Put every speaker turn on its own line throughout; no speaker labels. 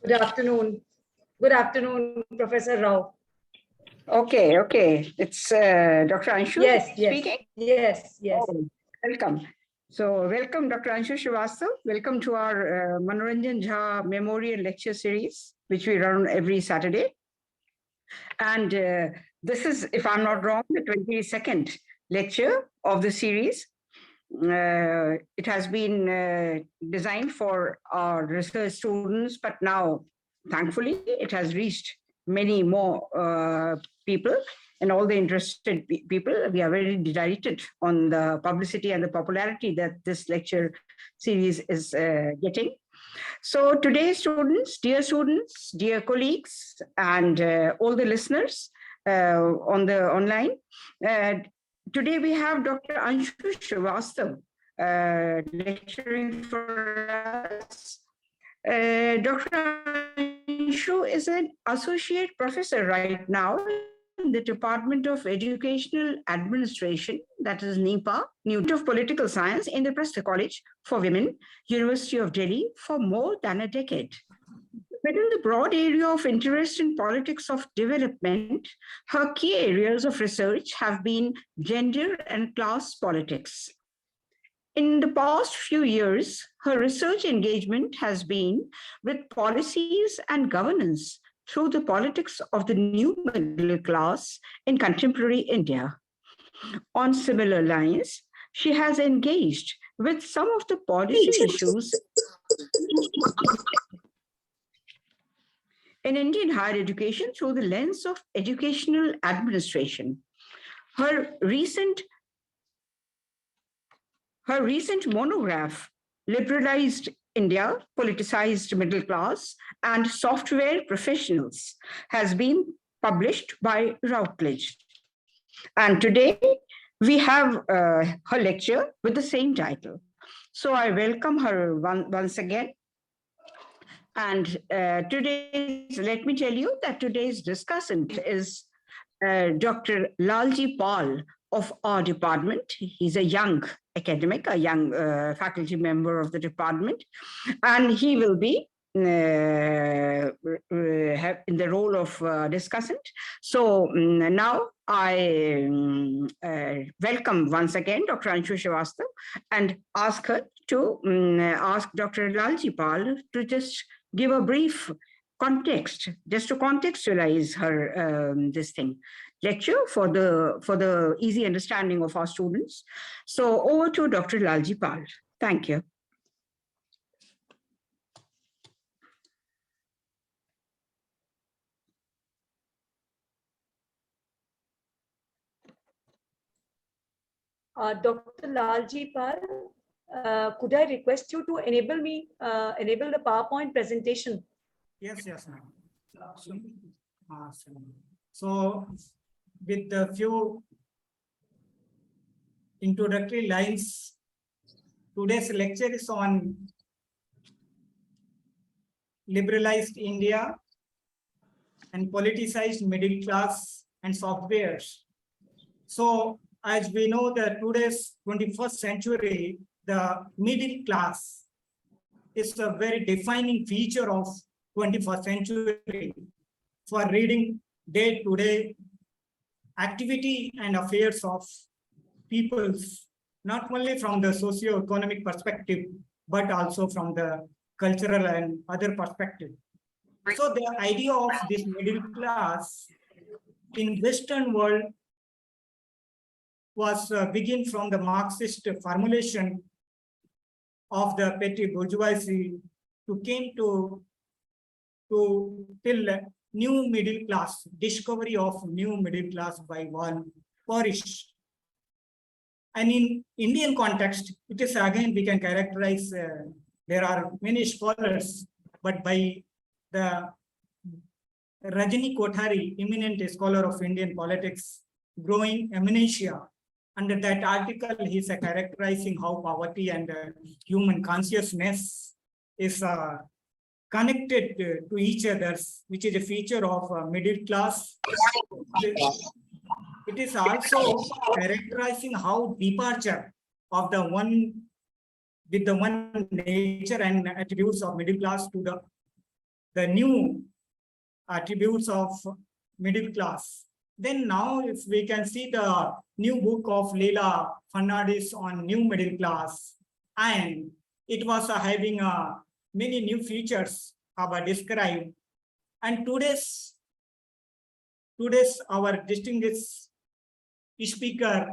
Good afternoon. Good afternoon, Professor Rao.
Okay. It's Dr. Anshu speaking?
Yes.
Oh, welcome. So welcome, Dr. Anshu Srivastava. Welcome to our Manoranjan Jha Memorial Lecture Series, which we run every Saturday. And this is, if I'm not wrong, the 22nd lecture of the series. It has been designed for our research students, but now, thankfully, it has reached many more people and all the interested people. We are very delighted on the publicity and the popularity that this lecture series is getting. So today, students, dear colleagues, and all the listeners on the online, today we have Dr. Anshu Srivastava lecturing for us. Dr. Anshu is an associate professor right now in the Department of Educational Administration, that is NEPA, New of Political Science in the Preston College for Women, University of Delhi, for more than a decade. Within the broad area of interest in politics of development, her key areas of research have been gender and class politics. In the past few years, her research engagement has been with policies and governance through the politics of the new middle class in contemporary India. On similar lines, she has engaged with some of the policy issues in Indian higher education through the lens of educational administration. Her recent monograph, Liberalized India, Politicized Middle Class, and Software Professionals, has been published by Routledge. And today, we have her lecture with the same title. So I welcome her once again. And let me tell you that today's discussant is Dr. Lalji Pal of our department. He's a young academic, a young faculty member of the department, and he will be in the role of discussant. So now I welcome once again Dr. Anshu Srivastava and ask her to ask Dr. Lalji Pal to just give a brief context, just to contextualize her lecture for the easy understanding of our students. So over to Dr. Lalji Pal. Thank you.
Dr. Lalji Pal, could I request you to enable the PowerPoint presentation?
Yes, ma'am. So, with a few introductory lines, today's lecture is on liberalized India and politicized middle class and softwares. So, as we know that today's 21st century, the middle class is a very defining feature of 21st century for reading day-to-day activity and affairs of peoples, not only from the socio-economic perspective, but also from the cultural and other perspective. So the idea of this middle class in Western world was begin from the Marxist formulation of the petty bourgeoisie to came to till new middle class, discovery of new middle class by one Parrish. And in Indian context, it is again we can characterize, there are many scholars, but by the Rajani Kothari, eminent scholar of Indian politics, growing eminencia. Under that article, he is characterizing how poverty and human consciousness is connected to each other, which is a feature of middle class. It is also characterizing how departure of the one with the one nature and attributes of middle class to the the new attributes of middle class. Then now if we can see the new book of Leela Fernandez on new middle class, and it was having many new features described. And today's our distinguished speaker,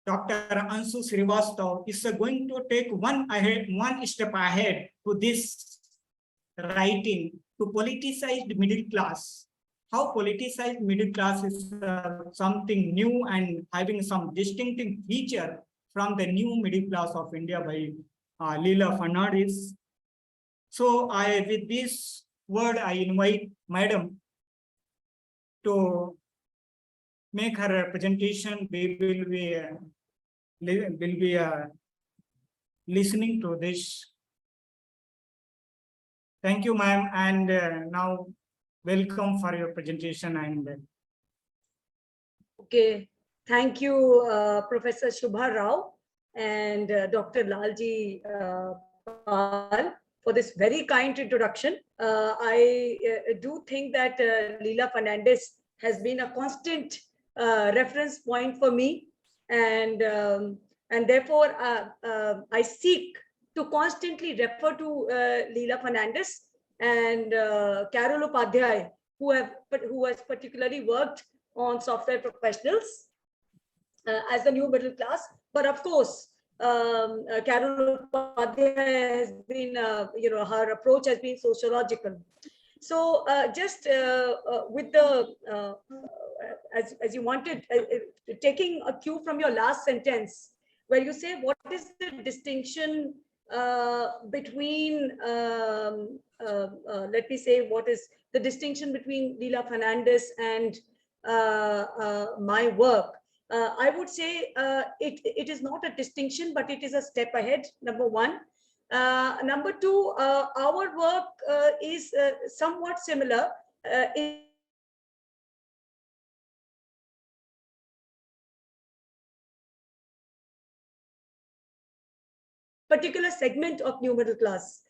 Dr. Anshu Srivastava, is going to take one step ahead to this writing, to politicized middle class. How politicized middle class is something new and having some distinctive feature from the new middle class of India by Leela Fernandez. So with this word, I invite Madam to make her presentation. We will be listening to this. Thank you, ma'am, and now welcome for your presentation. And
okay, thank you, Professor Shubha Rao and Dr. Lalji Pal for this very kind introduction. I do think that Leela Fernandez has been a constant reference point for me, and therefore I seek to constantly refer to Leela Fernandez and Carol Upadhyay, who has particularly worked on software professionals as the new middle class. But of course, Carol Upadhyay has been, her approach has been sociological. So just with the, as you wanted, taking a cue from your last sentence, where you say, what is the distinction between, let me say, what is the distinction between Leela Fernandez and my work? I would say it is not a distinction, but it is a step ahead, number one. Number two, our work is somewhat similar in particular segment of new middle class.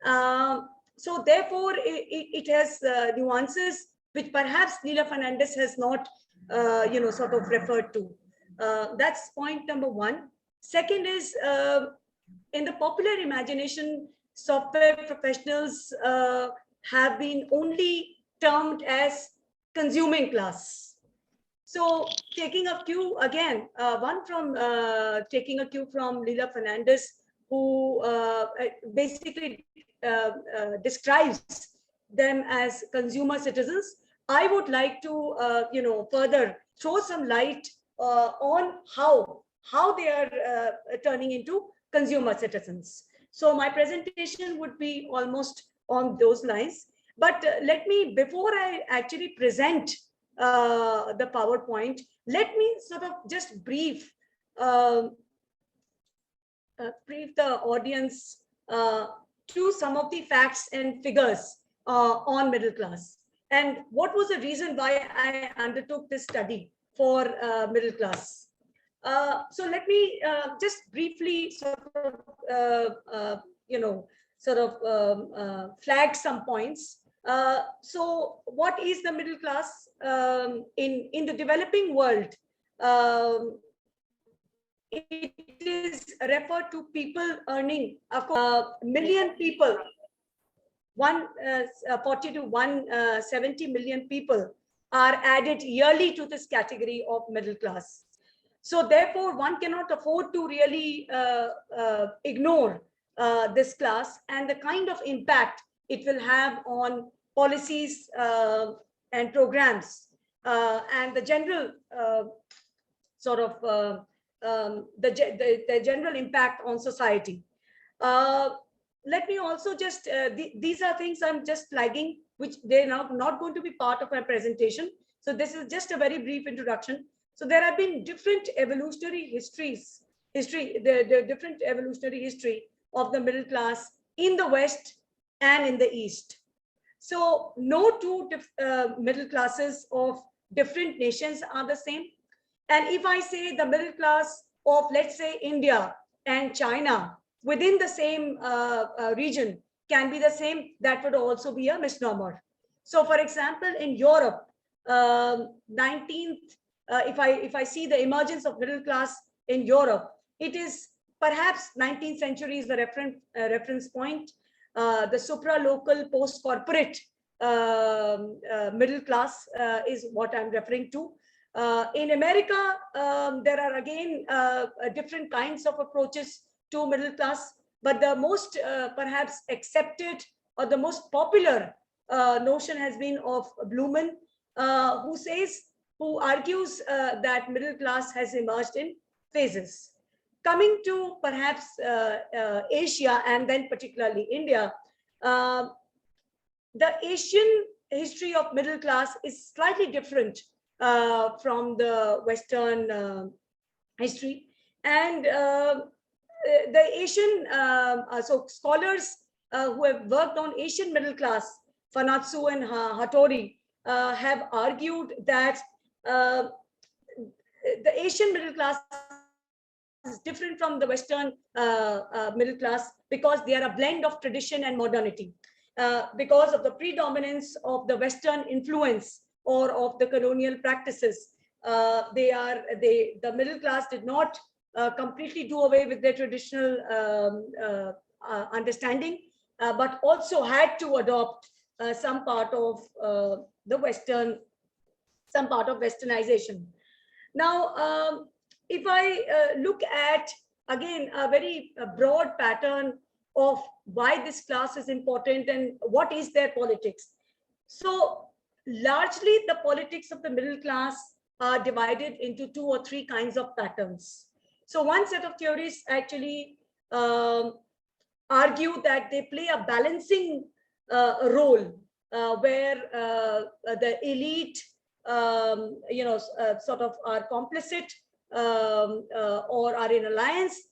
So therefore, it has nuances which perhaps Leela Fernandez has not, sort of referred to. That's point number one. Second is, in the popular imagination, software professionals have been only termed as consuming class. So taking a cue again, taking a cue from Leela Fernandez, who basically describes them as consumer citizens, I would like to, further throw some light on how they are turning into consumer citizens. So my presentation would be almost on those lines. But let me, before I actually present the PowerPoint, let me sort of just brief the audience to some of the facts and figures on middle class, and what was the reason why I undertook this study for middle class. So let me just briefly flag some points. So what is the middle class in the developing world? It is referred to people earning, of course, million people, 140 to 170 million people are added yearly to this category of middle class. So therefore, one cannot afford to really ignore this class and the kind of impact it will have on policies and programs and the general the general impact on society. Let me also just, these are things I'm just flagging, which they're not going to be part of my presentation. So this is just a very brief introduction. So there have been different evolutionary the different evolutionary history of the middle class in the West and in the East. So no two middle classes of different nations are the same. And if I say the middle class of, let's say, India and China within the same region can be the same, that would also be a misnomer. So, for example, in Europe, 19th, if I see the emergence of middle class in Europe, it is perhaps 19th century is the reference point. The supra-local post-corporate middle class is what I'm referring to. In America, there are again different kinds of approaches to middle class, but the most perhaps accepted or the most popular notion has been of Blumen, who argues that middle class has emerged in phases. Coming to perhaps Asia and then particularly India, the Asian history of middle class is slightly different from the Western history. And the Asian, so scholars who have worked on Asian middle class, Fanatsu and Hattori, have argued that the Asian middle class is different from the Western middle class because they are a blend of tradition and modernity. Because of the predominance of the Western influence or of the colonial practices, the middle class did not completely do away with their traditional understanding, but also had to adopt some part of Westernization. Now, if I look at again a very broad pattern of why this class is important and what is their politics. So largely the politics of the middle class are divided into 2 or 3 kinds of patterns. So one set of theories actually argue that they play a balancing role where the elite sort of are complicit or are in alliance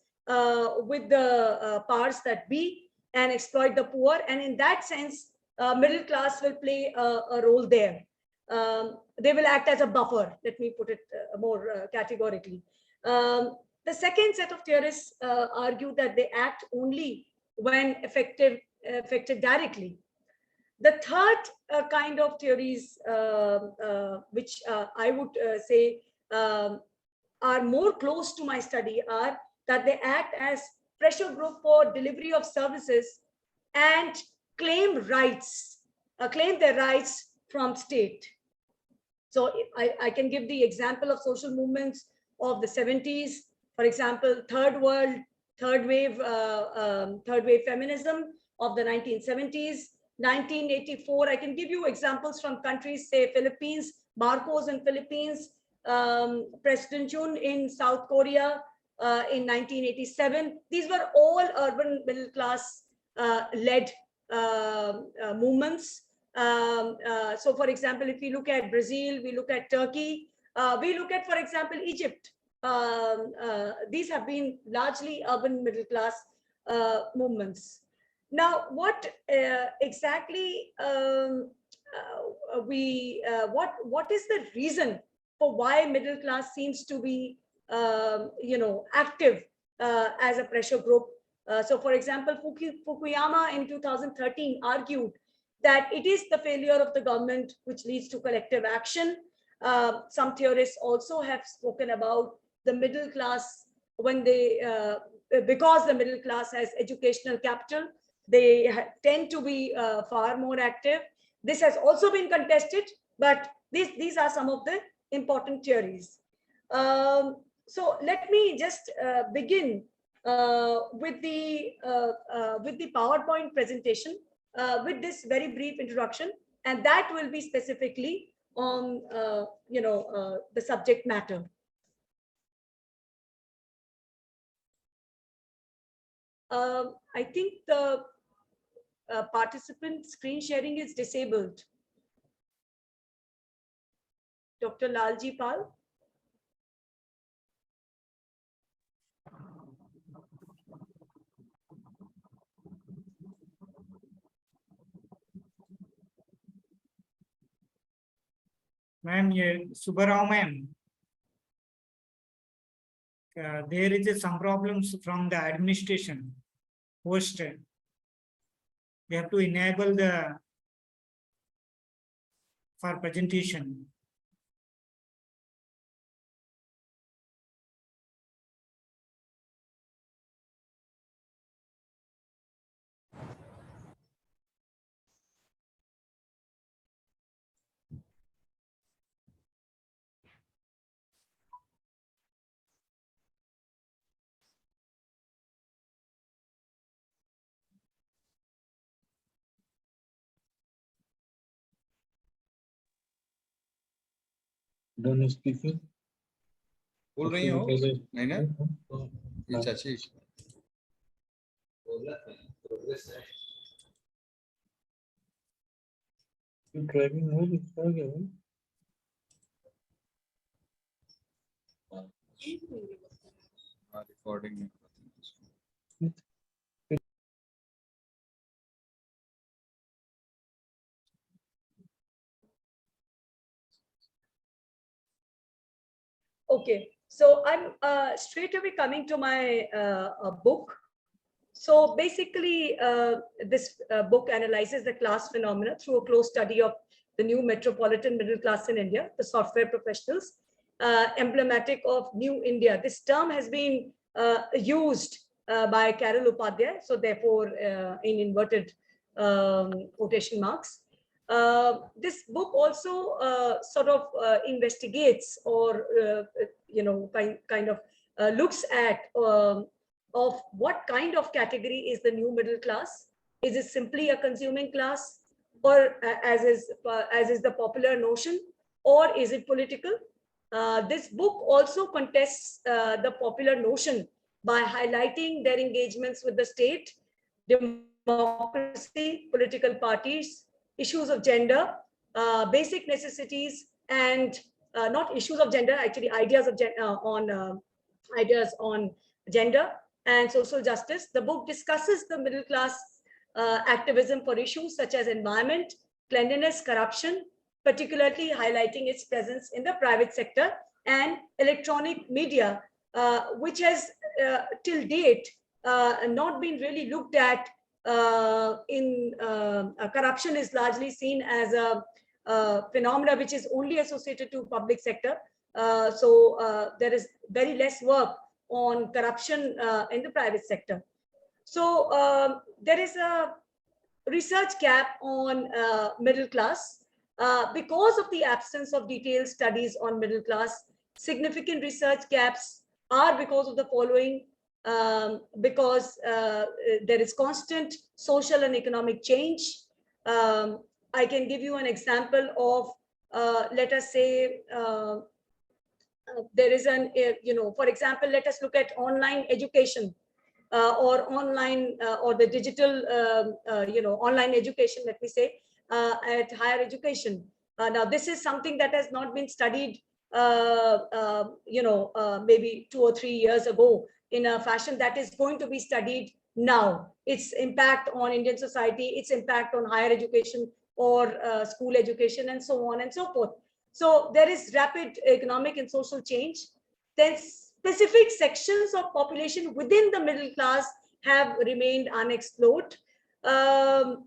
with the powers that be and exploit the poor. And in that sense, middle class will play a role there. They will act as a buffer, let me put it more categorically. The second set of theorists argue that they act only when affected directly. The third kind of theories, which I would say are more close to my study, are that they act as pressure group for delivery of services and claim their rights from state. So I can give the example of social movements of the 70s, for example, third wave feminism of the 1970s, 1984. I can give you examples from countries, say Philippines, Marcos in Philippines, President Chun in South Korea in 1987. These were all urban middle class led movements. So for example, if we look at Brazil, we look at Turkey, we look at, for example, Egypt. These have been largely urban middle class movements. Now, what exactly what is the reason for why middle class seems to be active as a pressure group? So, for example, Fukuyama in 2013 argued that it is the failure of the government which leads to collective action. Some theorists also have spoken about the middle class when they, because the middle class has educational capital, they tend to be far more active. This has also been contested, but these are some of the important theories. So let me just begin with the PowerPoint presentation with this very brief introduction, and that will be specifically on the subject matter. I think the participant screen sharing is disabled. Dr. Lalji Pal.
Ma'am, Subbarao ma'am, there is some problems from the administration host. we have to enable for presentation.
दोनों speaker
बोल रही हो नहीं ना ये चाची
driving mode इसका क्या है
रिकॉर्डिंग में
Okay, so I'm straight away coming to my book. So basically, this book analyzes the class phenomena through a close study of the new metropolitan middle class in India, the software professionals, emblematic of New India. This term has been used by Carol Upadhyay, so therefore in inverted quotation marks. This book also sort of investigates or kind of looks at of what kind of category is the new middle class. Is it simply a consuming class, or as is the popular notion, or is it political? This book also contests the popular notion by highlighting their engagements with the state, democracy, political parties, issues of gender, basic necessities, and not issues of gender, actually ideas of ideas on gender and social justice. The book discusses the middle class activism for issues such as environment, cleanliness, corruption, particularly highlighting its presence in the private sector and electronic media, which has till date not been really looked at. Corruption is largely seen as a phenomena which is only associated to public sector. So there is very less work on corruption in the private sector. So there is a research gap on middle class because of the absence of detailed studies on middle class. Significant research gaps are because of the following. Because there is constant social and economic change. I can give you an example of, let us say, there is an, for example, let us look at online education or online or the digital, online education, let me say, at higher education. Now, this is something that has not been studied, maybe 2 or 3 years ago in a fashion that is going to be studied now. Its impact on Indian society, its impact on higher education or school education, and so on and so forth. So there is rapid economic and social change. Then specific sections of population within the middle class have remained unexplored. As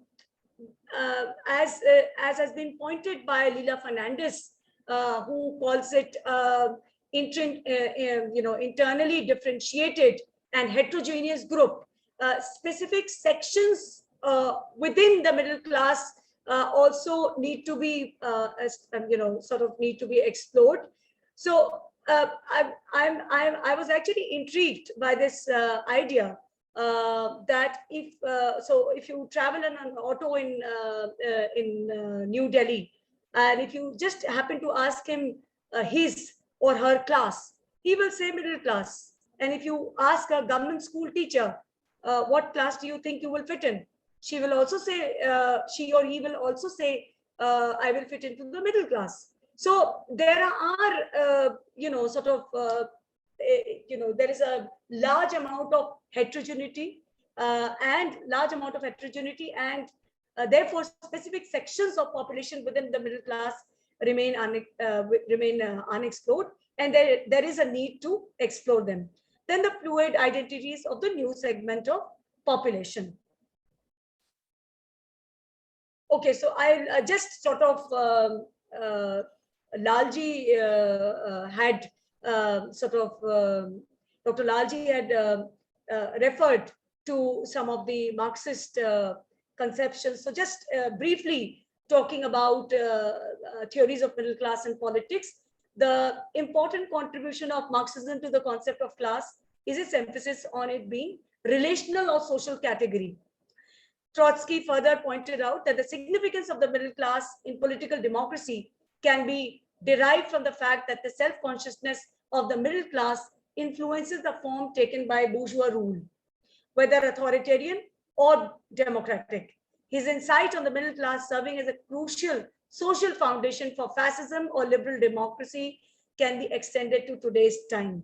has been pointed by Leela Fernandez, who calls it internally differentiated and heterogeneous group. Specific sections within the middle class also need to be, need to be explored. So I was actually intrigued by this idea that if you travel in an auto in New Delhi, and if you just happen to ask him his or her class, he will say middle class. And if you ask a government school teacher, what class do you think you will fit in? She will also say, she or he will also say, I will fit into the middle class. So there are, there is a large amount of heterogeneity and therefore specific sections of population within the middle class remain unexplored, and there is a need to explore them. Then the fluid identities of the new segment of population. Okay, so I just sort of Lalji had sort of Dr. Lalji had referred to some of the Marxist conceptions. So just briefly talking about theories of middle class and politics, the important contribution of Marxism to the concept of class is its emphasis on it being relational or social category. Trotsky further pointed out that the significance of the middle class in political democracy can be derived from the fact that the self-consciousness of the middle class influences the form taken by bourgeois rule, whether authoritarian or democratic. His insight on the middle class serving as a crucial social foundation for fascism or liberal democracy can be extended to today's time.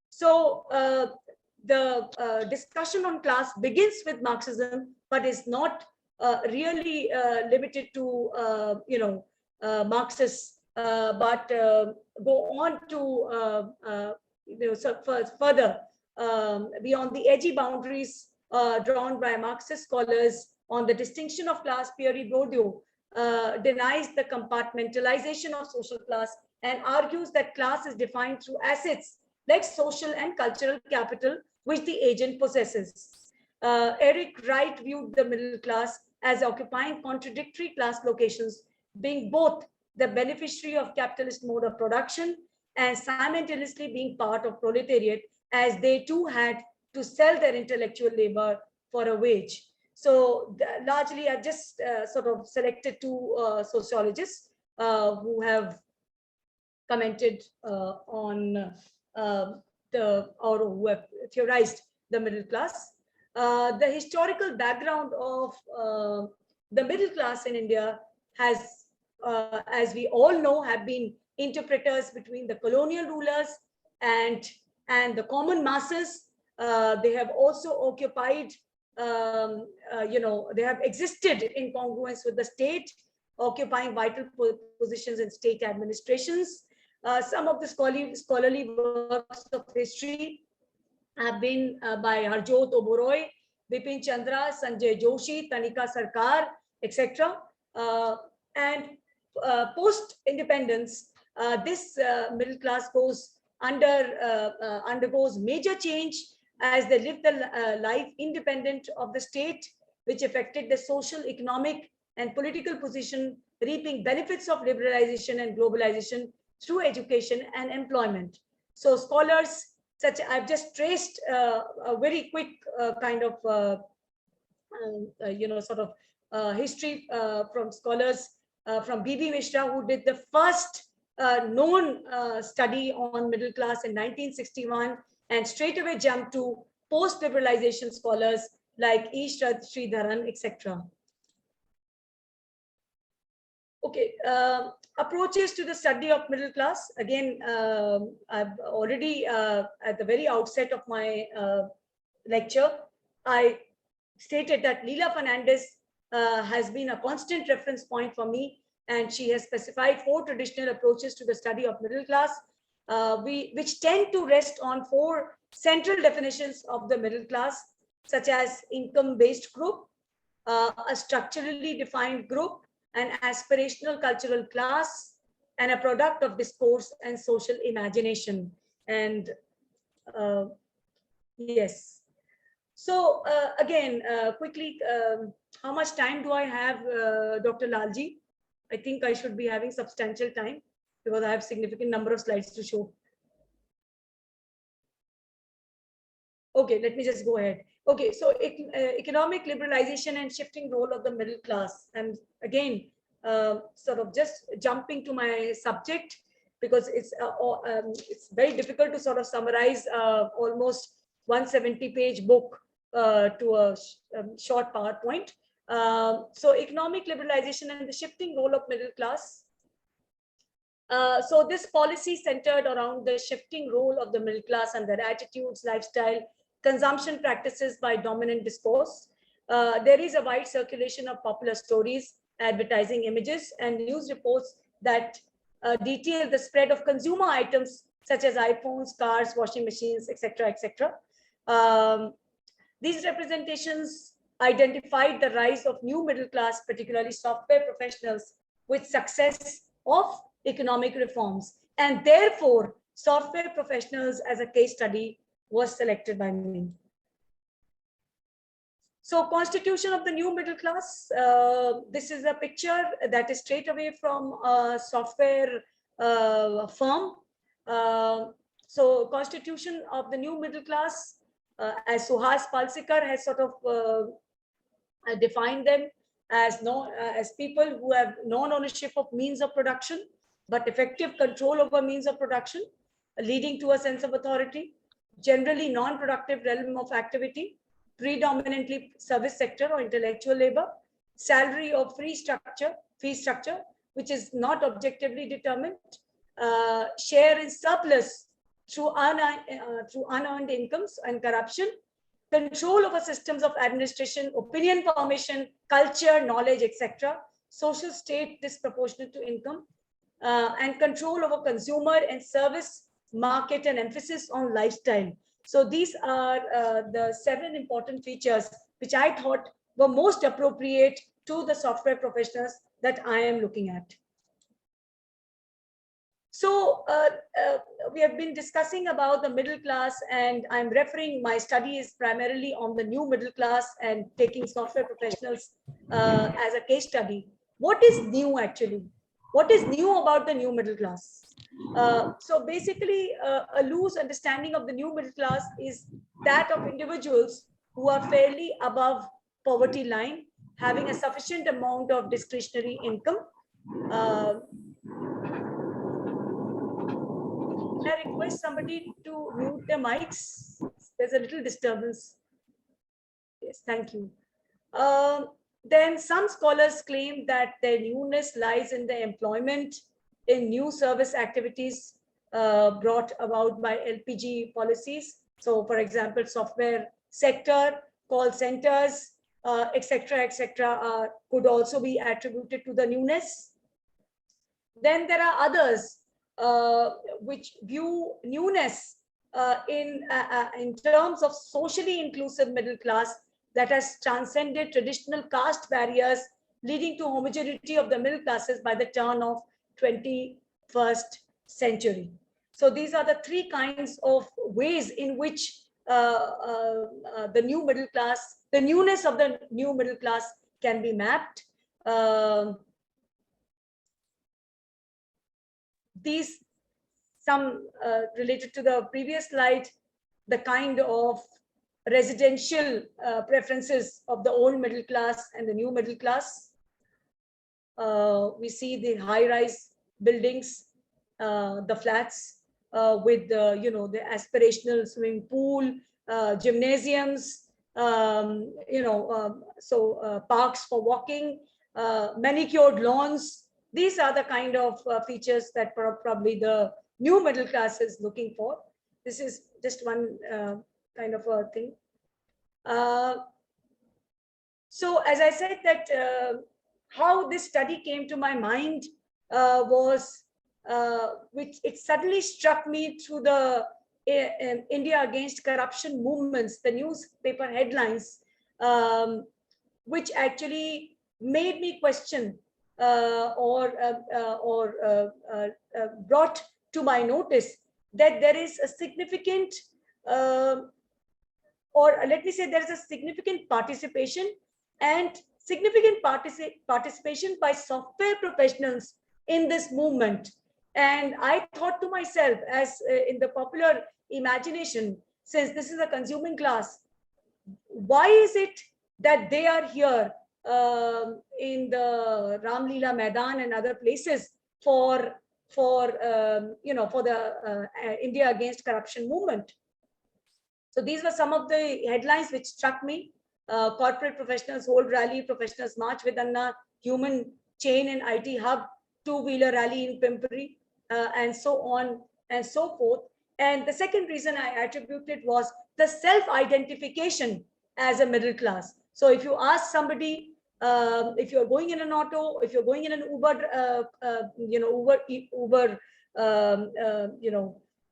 So the discussion on class begins with Marxism, but is not really limited to Marxists, but go on to further beyond the edgy boundaries drawn by Marxist scholars on the distinction of class. Pierre Bourdieu denies the compartmentalization of social class and argues that class is defined through assets like social and cultural capital, which the agent possesses. Eric Wright viewed the middle class as occupying contradictory class locations, being both the beneficiary of capitalist mode of production and simultaneously being part of proletariat, as they too had to sell their intellectual labor for a wage. So largely, I've just sort of selected two sociologists who have commented on or who have theorized the middle class. The historical background of the middle class in India has, as we all know, have been interpreters between the colonial rulers and the common masses. They have also occupied, they have existed in congruence with the state, occupying vital positions in state administrations. Some of the scholarly works of history have been by Harjot Oberoi, Bipin Chandra, Sanjay Joshi, Tanika Sarkar, etc. And post-independence, this middle class undergoes major change as they live the life independent of the state, which affected the social, economic, and political position, reaping benefits of liberalization and globalization through education and employment. So scholars such, I've just traced a very quick kind of history from scholars from B.B. Mishra, who did the first known study on middle class in 1961, and straight away jumped to post-liberalization scholars like E. Sridharan, etc. Okay, approaches to the study of middle class. Again, I've already, at the very outset of my lecture, I stated that Leela Fernandez has been a constant reference point for me, and she has specified 4 traditional approaches to the study of middle class, which tend to rest on 4 central definitions of the middle class, such as income-based group, a structurally defined group, an aspirational cultural class, and a product of discourse and social imagination. And yes. So again, quickly, how much time do I have, Dr. Lalji? I think I should be having substantial time because I have significant number of slides to show. Okay, let me just go ahead. Okay, so economic liberalization and shifting role of the middle class. And again, sort of just jumping to my subject, because it's very difficult to sort of summarize almost 170-page book to a short PowerPoint. So economic liberalization and the shifting role of middle class. So this policy centered around the shifting role of the middle class and their attitudes, lifestyle, consumption practices by dominant discourse. There is a wide circulation of popular stories, advertising images, and news reports that detail the spread of consumer items such as iPhones, cars, washing machines, etc., etc. These representations identified the rise of new middle class, particularly software professionals, with success of economic reforms. And therefore, software professionals as a case study was selected by me. So constitution of the new middle class, this is a picture that is straight away from a software firm. So constitution of the new middle class, as Suhas Palsikar has sort of defined them as as people who have non-ownership of means of production, but effective control over means of production, leading to a sense of authority, generally non-productive realm of activity, predominantly service sector or intellectual labor, salary or fee structure, which is not objectively determined, share in surplus through unearned incomes and corruption, control over systems of administration, opinion formation, culture, knowledge, etc., social state disproportionate to income, and control over consumer and service market and emphasis on lifestyle. So these are the 7 important features which I thought were most appropriate to the software professionals that I am looking at. So we have been discussing about the middle class, and I'm referring, my study is primarily on the new middle class and taking software professionals as a case study. What is new actually? What is new about the new middle class? So basically, a loose understanding of the new middle class is that of individuals who are fairly above poverty line, having a sufficient amount of discretionary income. I request somebody to mute their mics. There's a little disturbance. Yes, thank you. Then some scholars claim that their newness lies in the employment in new service activities brought about by LPG policies. So, for example, software sector, call centers, etc., could also be attributed to the newness. Then there are others which view newness in terms of socially inclusive middle class that has transcended traditional caste barriers, leading to homogeneity of the middle classes by the turn of 21st century. So these are the 3 kinds of ways in which the new middle class, the newness of the new middle class can be mapped. These, some related to the previous slide, the kind of residential preferences of the old middle class and the new middle class. We see the high-rise buildings, the flats with the, the aspirational swimming pool, gymnasiums, parks for walking, manicured lawns. These are the kind of features that probably the new middle class is looking for. This is just one kind of a thing. So as I said, that how this study came to my mind was, which it suddenly struck me through the India Against Corruption movements, the newspaper headlines, which actually made me question or brought to my notice that there is a significant, or let me say, there is a significant participation and significant participation by software professionals in this movement. And I thought to myself, as in the popular imagination, since this is a consuming class, why is it that they are here in the Ramlila Maidan and other places for the India Against Corruption movement? So these were some of the headlines which struck me. Corporate professionals hold rally, professionals march with Anna, human chain and IT hub, 2-wheeler rally in Pimpri, and so on and so forth. And the second reason I attributed was the self-identification as a middle class. So if you ask somebody, if you're going in an auto, if you're going in an Uber,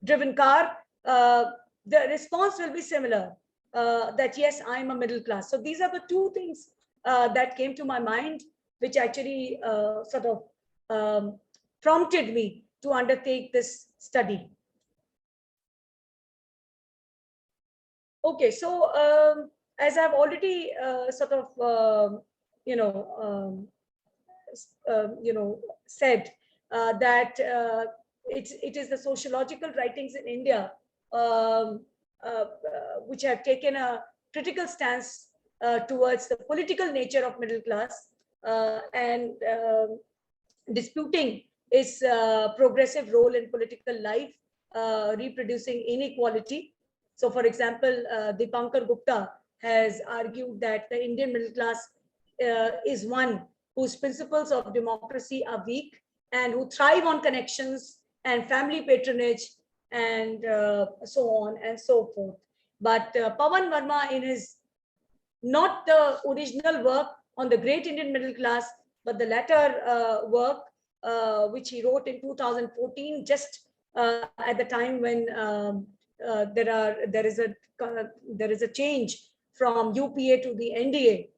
driven car, the response will be similar. that yes, I'm a middle class. So these are the two things that came to my mind, which actually sort of prompted me to undertake this study. Okay, so as I've already sort of said that it is the sociological writings in India which have taken a critical stance towards the political nature of middle class and disputing its progressive role in political life, reproducing inequality. So, for example, Dipankar Gupta has argued that the Indian middle class is one whose principles of democracy are weak and who thrive on connections and family patronage and so on and so forth. But Pawan Verma, in his not the original work on the great Indian middle class, but the latter work which he wrote in 2014, just at the time when there is a change from UPA to the NDA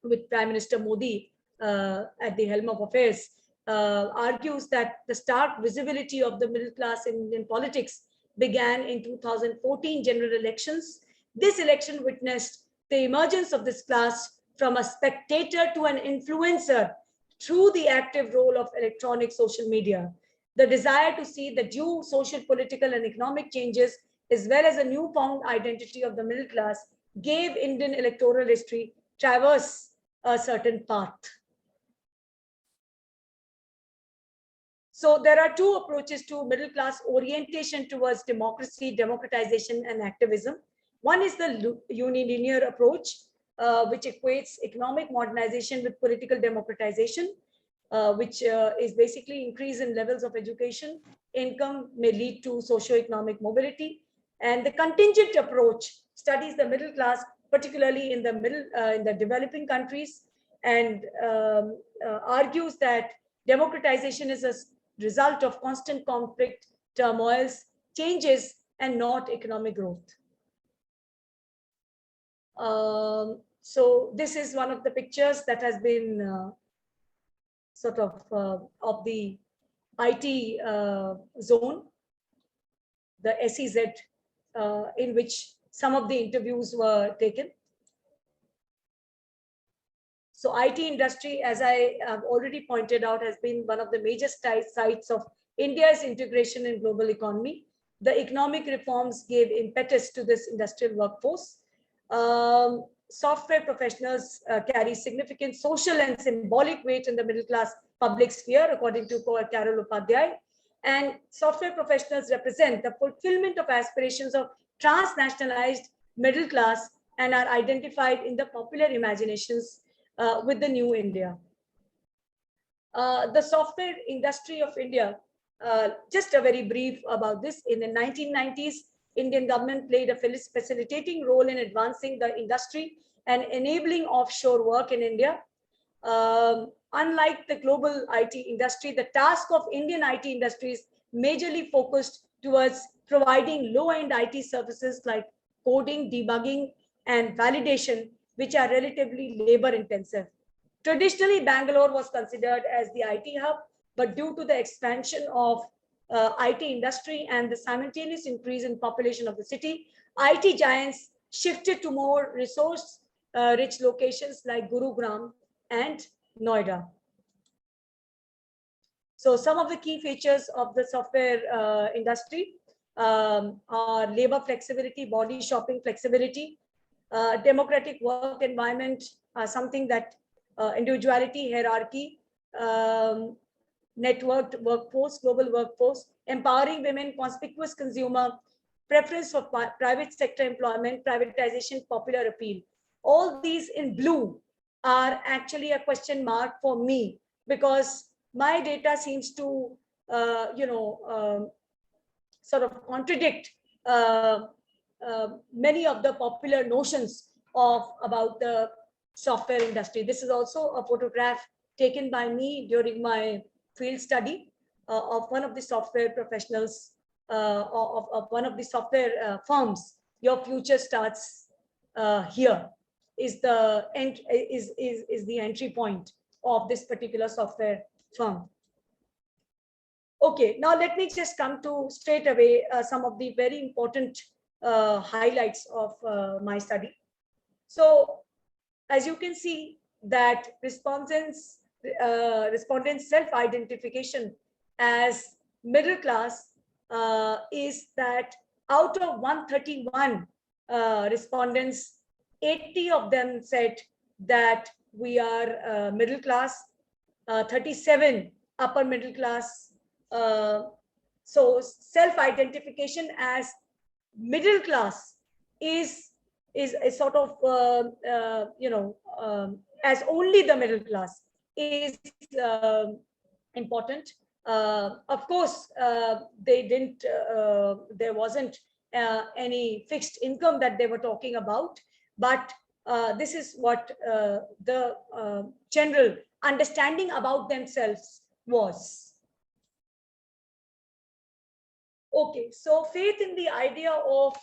with Prime Minister Modi at the helm of affairs, argues that the stark visibility of the middle class in Indian politics began in 2014 general elections. This election witnessed the emergence of this class from a spectator to an influencer through the active role of electronic social media. The desire to see the due social, political, and economic changes, as well as a newfound identity of the middle class, gave Indian electoral history traverse a certain path. So there are two approaches to middle class orientation towards democracy, democratization, and activism. One is the unilinear approach, which equates economic modernization with political democratization, which is basically increase in levels of education, income may lead to socio-economic mobility. And the contingent approach studies the middle class, particularly in the developing countries, and argues that democratization is a result of constant conflict, turmoils, changes, and not economic growth. So this is one of the pictures that has been sort of the IT zone, the SEZ, in which some of the interviews were taken. So IT industry, as I have already pointed out, has been one of the major sites of India's integration in global economy. The economic reforms gave impetus to this industrial workforce. Software professionals carry significant social and symbolic weight in the middle class public sphere, according to Carol Upadhyay. And software professionals represent the fulfillment of aspirations of transnationalized middle class and are identified in the popular imaginations with the new India. The software industry of India, just a very brief about this. In the 1990s, Indian government played a facilitating role in advancing the industry and enabling offshore work in India. Unlike the global IT industry, the task of Indian IT industry is majorly focused towards providing low-end IT services like coding, debugging, and validation, which are relatively labor-intensive. Traditionally, Bangalore was considered as the IT hub, but due to the expansion of IT industry and the simultaneous increase in population of the city, IT giants shifted to more resource-rich locations like Gurugram and Noida. So some of the key features of the software industry are labor flexibility, body shopping flexibility, democratic work environment, something that individuality, hierarchy, networked workforce, global workforce, empowering women, conspicuous consumer, preference for private sector employment, privatization, popular appeal. All these in blue are actually a question mark for me, because my data seems to, sort of contradict many of the popular notions about the software industry. This is also a photograph taken by me during my field study of one of the software professionals of one of the software firms, your future starts here, is the entry point of this particular software firm. Okay, now let me just come to straight away some of the very important highlights of my study. So, as you can see, that respondents' self-identification as middle class is that out of 131 respondents, 80 of them said that we are middle class, 37 upper middle class. So self-identification as middle class is a sort of as only the middle class is important. Of course, there wasn't any fixed income that they were talking about, but this is what the general understanding about themselves was. Okay, so faith in the idea of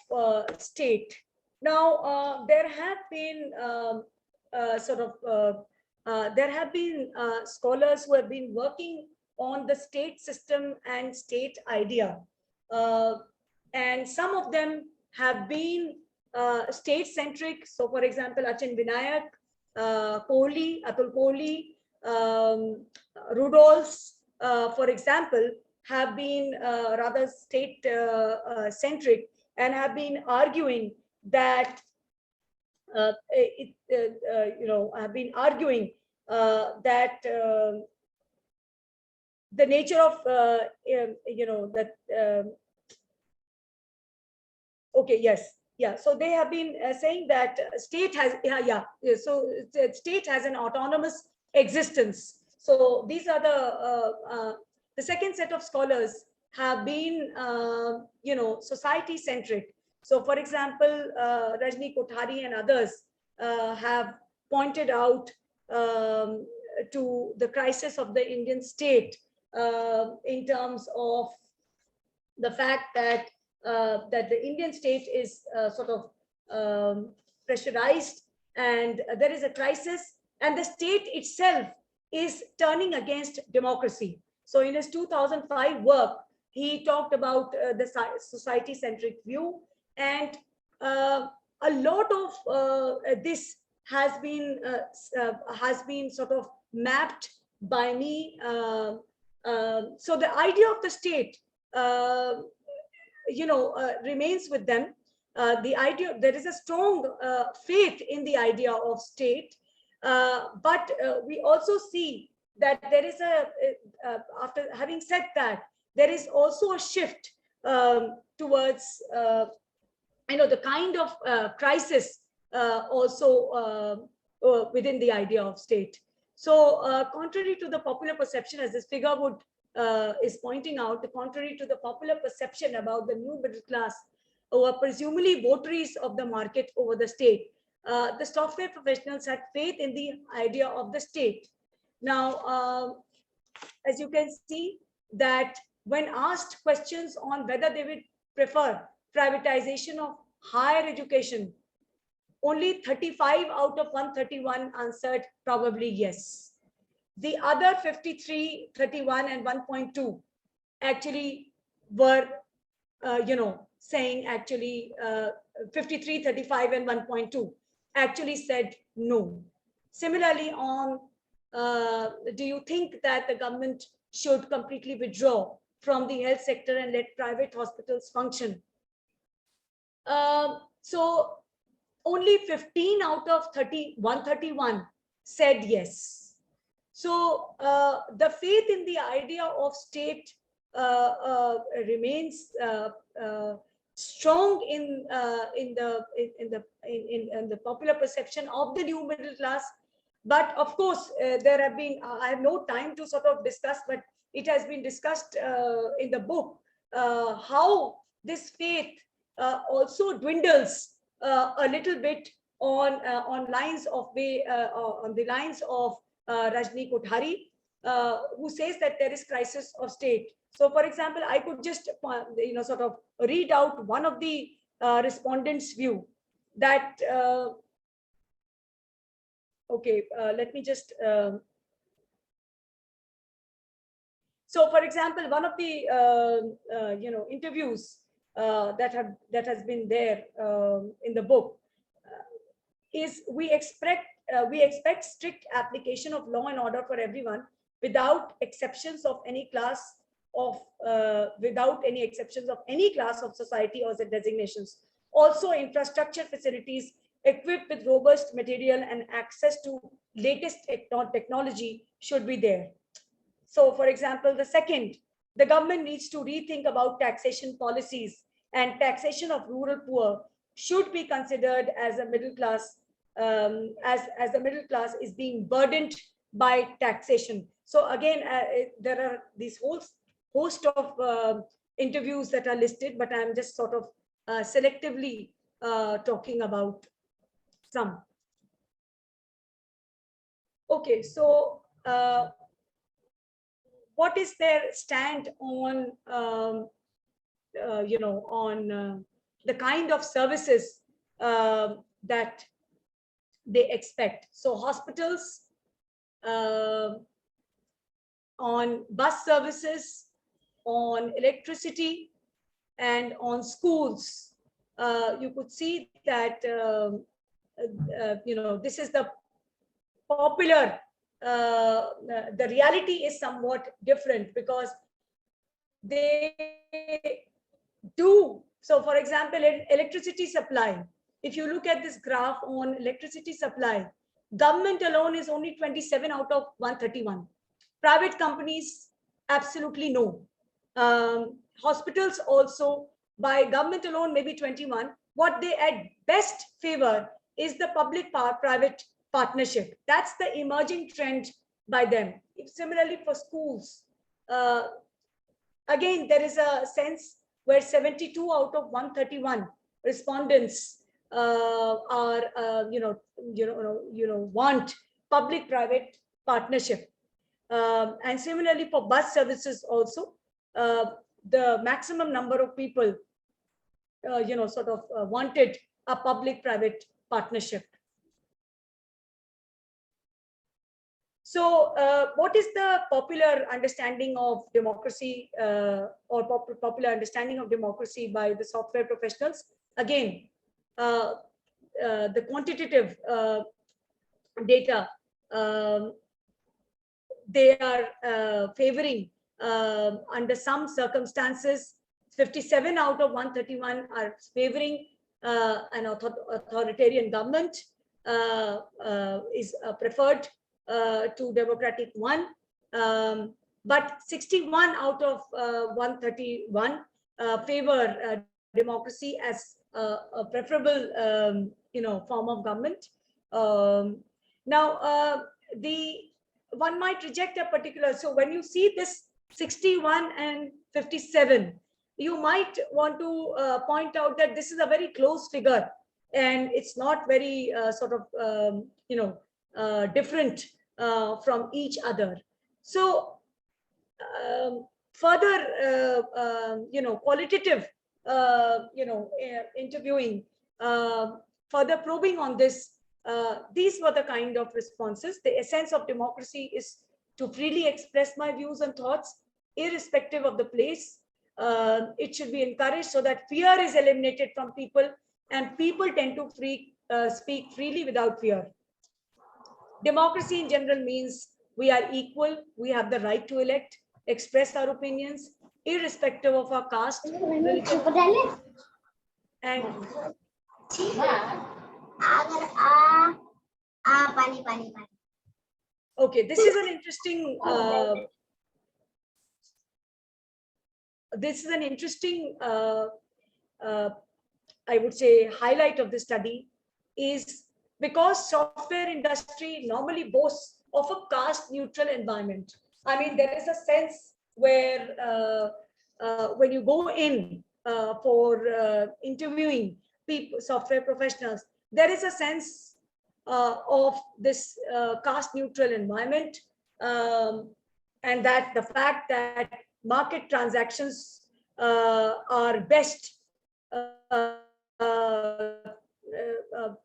state. Now, there have been scholars who have been working on the state system and state idea. And some of them have been state-centric. So, for example, Achin Vinayak, Atul Kohli, Rudolphs, for example, have been rather state-centric and have been arguing that that the nature of okay, yes, yeah. So they have been saying that state has so state has an autonomous existence. So these are the second set of scholars have been society-centric. So, for example, Rajni Kothari and others have pointed out to the crisis of the Indian state in terms of the fact that that the Indian state is sort of pressurized, and there is a crisis, and the state itself is turning against democracy. So in his 2005 work, he talked about the society-centric view, and a lot of this has been sort of mapped by me. So the idea of the state, remains with them. The idea, there is a strong faith in the idea of state, but we also see that there is after having said that, there is also a shift towards the kind of crisis also within the idea of state. So contrary to the popular perception, as this figure would is pointing out, the contrary to the popular perception about the new middle class who are presumably votaries of the market over the state, the software professionals had faith in the idea of the state. Now, as you can see, that when asked questions on whether they would prefer privatization of higher education, only 35 out of 131 answered probably yes. The other 53, 31, and 1.2 actually were, saying actually 53, 35, and 1.2 actually said no. Similarly, on do you think that the government should completely withdraw from the health sector and let private hospitals function? So only 15 out of 131 said yes. So the faith in the idea of state remains strong in the popular perception of the new middle class. But of course, there have been, I have no time to sort of discuss, but it has been discussed in the book, how this faith also dwindles a little bit on lines of on the lines of Rajni Kothari, who says that there is crisis of state. So for example, I could just, sort of read out one of the respondents' view that, let me just, so for example, one of the, interviews that has been there in the book is we expect strict application of law and order for everyone without exceptions of any class of society or designations. Also, infrastructure facilities equipped with robust material and access to latest technology should be there. So, for example, the government needs to rethink about taxation policies, and taxation of rural poor should be considered as a middle class, as the middle class is being burdened by taxation. So again, there are these whole host of interviews that are listed, but I'm just sort of selectively talking about some. Okay, so what is their stand on, the kind of services that they expect? So hospitals, on bus services, on electricity, and on schools. You could see that this is the popular. The reality is somewhat different because they do. So for example, electricity supply, if you look at this graph on electricity supply, government alone is only 27 out of 131. Private companies, absolutely no. Hospitals also, by government alone, maybe 21. What they at best favor is the public-private partnership. That's the emerging trend by them. Similarly for schools, again, there is a sense where 72 out of 131 respondents want public-private partnership. And similarly for bus services also, the maximum number of people, wanted a public-private partnership. So what is the popular understanding of democracy or popular understanding of democracy by the software professionals? Again, the quantitative data, they are favoring under some circumstances. 57 out of 131 are favoring an authoritarian government, is preferred to democratic one, but 61 out of 131 favor democracy as a preferable form of government. Now one might reject a particular, so when you see this 61 and 57, you might want to point out that this is a very close figure and it's not very different from each other. So further qualitative interviewing, further probing on this, these were the kind of responses. The essence of democracy is to freely express my views and thoughts irrespective of the place. It should be encouraged so that fear is eliminated from people and people tend to speak freely without fear. Democracy in general means we are equal, we have the right to elect, express our opinions, irrespective of our caste, religion, and okay, this is an interesting I would say highlight of the study is because software industry normally boasts of a caste neutral environment. I mean, there is a sense where when you go in for interviewing people, software professionals, there is a sense of this caste neutral environment, and that the fact that market transactions are best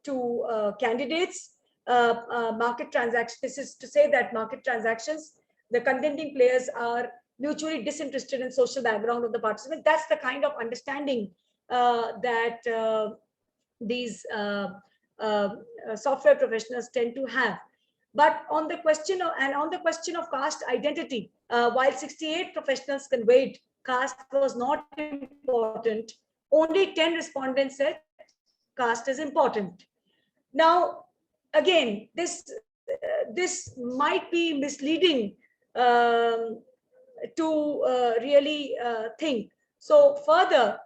to candidates. Market transactions, this is to say that market transactions, the contending players are mutually disinterested in social background of the participant. That's the kind of understanding that these software professionals tend to have. But on the question of caste identity, while 68 professionals conveyed caste was not important, only 10 respondents said caste is important. Now, again, this might be misleading to really think. So further,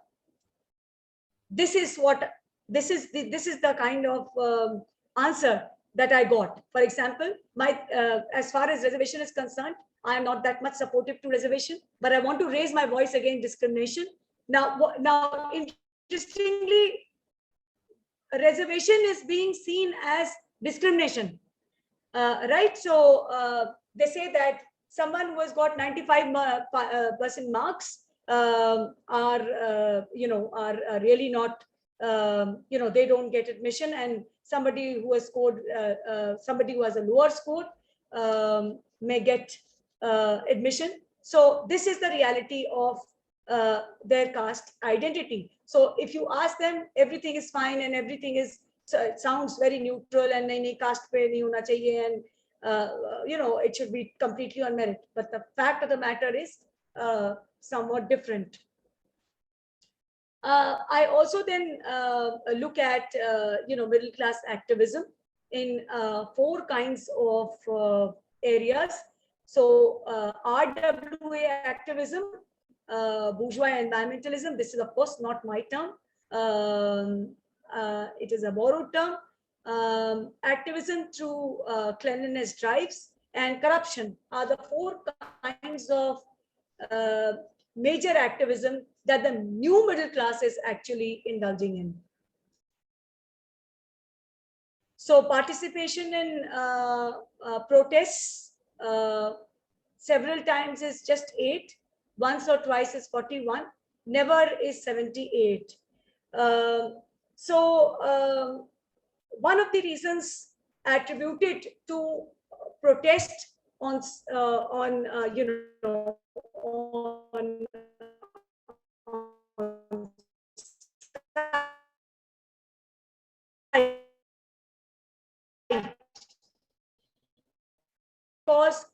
this is the kind of answer that I got. For example, as far as reservation is concerned, I am not that much supportive to reservation, but I want to raise my voice against discrimination. Now, interestingly, reservation is being seen as discrimination, right? So they say that someone who has got 95% marks are really not, they don't get admission, and somebody who has scored, somebody who has a lower score may get admission. So this is the reality of their caste identity. So if you ask them, everything is fine and everything is, it sounds very neutral and nahi caste pe nahi hona chahiye, and it should be completely on merit. But the fact of the matter is somewhat different. I also then look at middle class activism in 4 kinds of areas. So RWA activism, bourgeois environmentalism. This is of course not my term. It is a borrowed term. Activism through cleanliness drives and corruption are the 4 kinds of major activism that the new middle class is actually indulging in. So participation in protests several times is just 8, once or twice is 41, never is 78. One of the reasons attributed to protest on because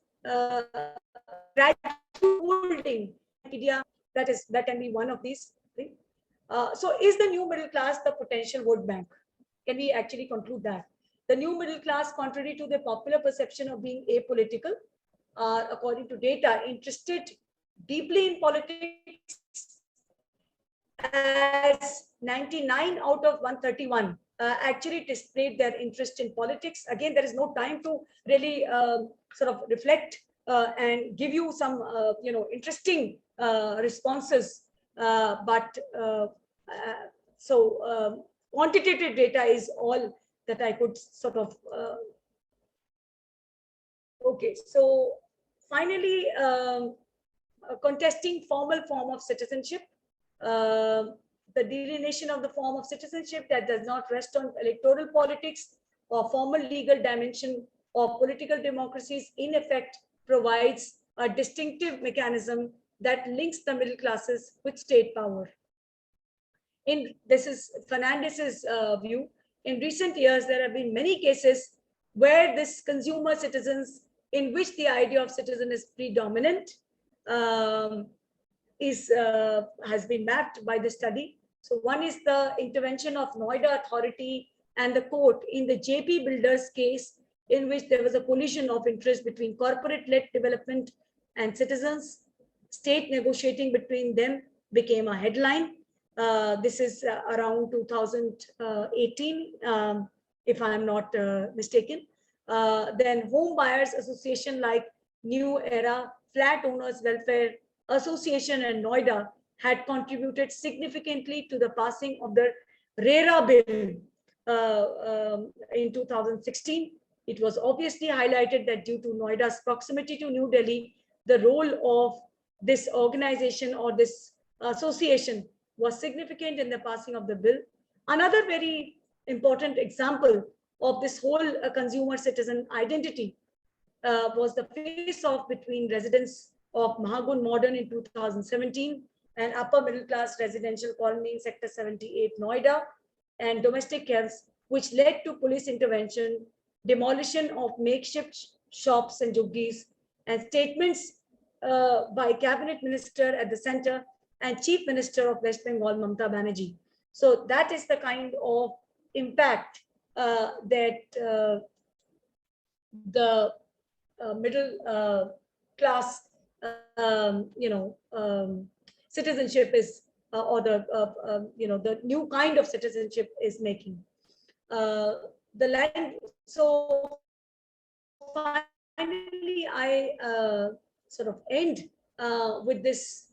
holding media, that can be one of these things. So is the new middle class the potential vote bank? Can we actually conclude that the new middle class, contrary to the popular perception of being apolitical, are, according to data, interested deeply in politics, as 99 out of 131 actually displayed their interest in politics. Again, there is no time to really sort of reflect and give you some interesting responses, but quantitative data is all that I could sort of okay. So finally, contesting formal form of citizenship, the delineation of the form of citizenship that does not rest on electoral politics or formal legal dimension or political democracies, in effect provides a distinctive mechanism that links the middle classes with state power. This is Fernandez's view. In recent years, there have been many cases where this consumer citizens, in which the idea of citizen is predominant, has been mapped by the study. So one is the intervention of Noida Authority and the court in the JP Builders case, in which there was a collision of interest between corporate-led development and citizens. State negotiating between them became a headline. This is around 2018, if I'm not mistaken. Then Home Buyers Association like New Era, Flat Owners Welfare Association and Noida had contributed significantly to the passing of the RERA bill in 2016. It was obviously highlighted that due to Noida's proximity to New Delhi, the role of this organization or this association was significant in the passing of the bill. Another very important example of this whole consumer citizen identity was the face-off between residents of Mahagun Modern in 2017 and upper middle class residential colony in Sector 78 Noida and domestic helps, which led to police intervention, demolition of makeshift shops and juggies, and statements by cabinet minister at the center and chief minister of West Bengal, Mamata Banerjee. So that is the kind of impact that the middle class, citizenship is, or the new kind of citizenship is making. The line. So finally, I sort of end with this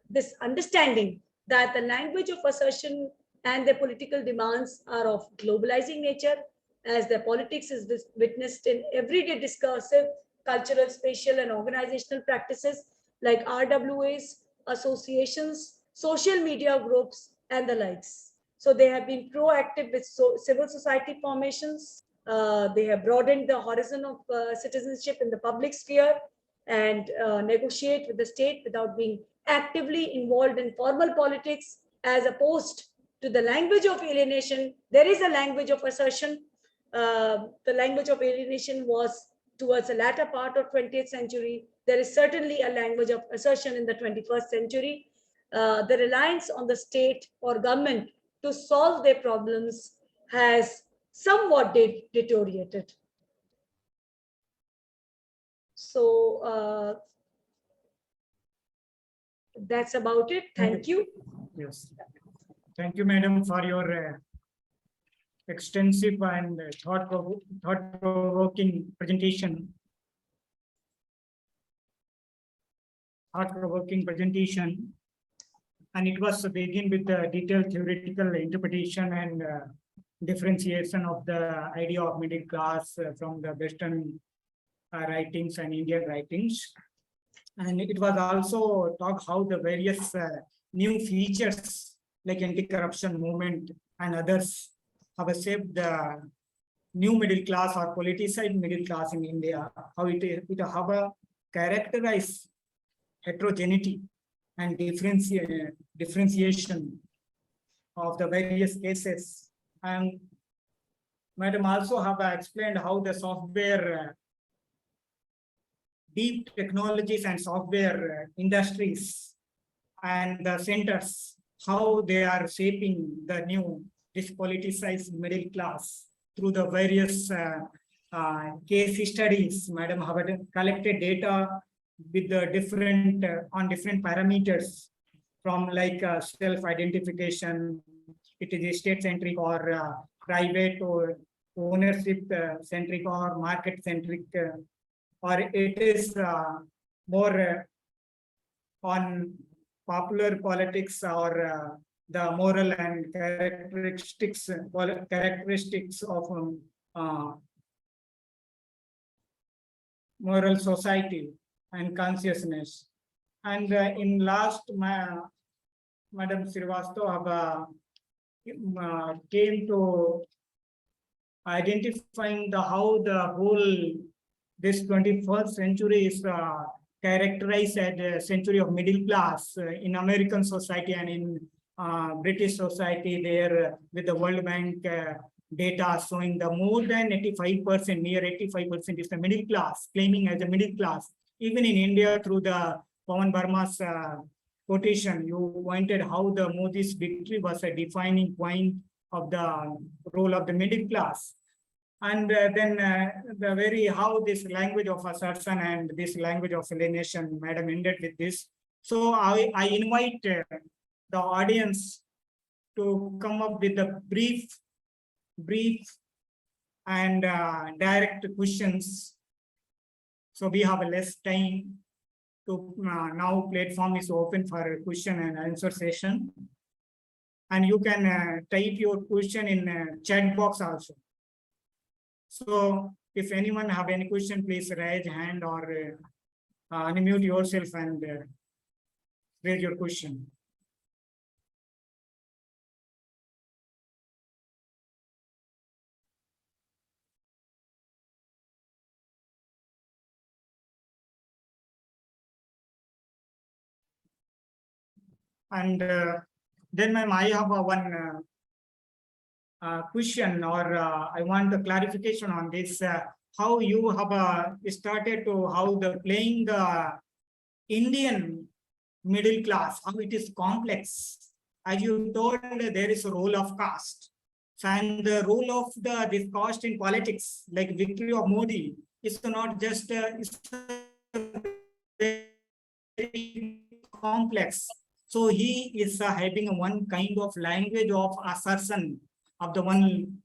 this understanding that the language of assertion and their political demands are of globalizing nature, as their politics is witnessed in everyday discursive, cultural, spatial, and organizational practices like RWAs, associations, social media groups, and the likes. So they have been proactive with civil society formations. They have broadened the horizon of citizenship in the public sphere and negotiate with the state without being actively involved in formal politics, as opposed to the language of alienation. There is a language of assertion. The language of alienation was towards the latter part of 20th century. There is certainly a language of assertion in the 21st century. The reliance on the state or government to solve their problems has somewhat deteriorated. So that's about it. Thank you.
Yes. Thank you, madam, for your extensive and thought-provoking presentation. And it was begin with the detailed theoretical interpretation and differentiation of the idea of middle class from the Western writings and Indian writings. And it was also talk how the various new features like anti-corruption movement and others have shaped the new middle class or politicized middle class in India, how it have characterized heterogeneity and differentiation of the various cases. And madam also have explained how the software, deep technologies and software industries and the centers, how they are shaping the new dispoliticized middle class through the various case studies. Madam have collected data with the different on different parameters, from like self-identification, it is state-centric or private or ownership-centric or market-centric, or it is more on popular politics or the moral and characteristics of moral society and consciousness. And in last, Madam Srivastava came to identifying how the whole this 21st century is characterized as a century of middle class in American society and in British society. There with the World Bank data showing the more than 85%, near 85% is the middle class, claiming as a middle class. Even in India, through the Pawan Verma's quotation, you pointed how the Modi's victory was a defining point of the role of the middle class. And then the very how this language of assertion and this language of alienation, madam ended with this. So I invite the audience to come up with a brief and direct questions. So we have less time to now platform is open for a question and answer session. And you can type your question in chat box also. So if anyone have any question, please raise hand or unmute yourself and raise your question. And then, ma'am, I have one question, or I want a clarification on this. How you have started to how the playing the Indian middle class, how it is complex. As you told, there is a role of caste. And the role of this caste in politics, like victory of Modi, is not just it's very complex. So he is having one kind of language of assertion of the one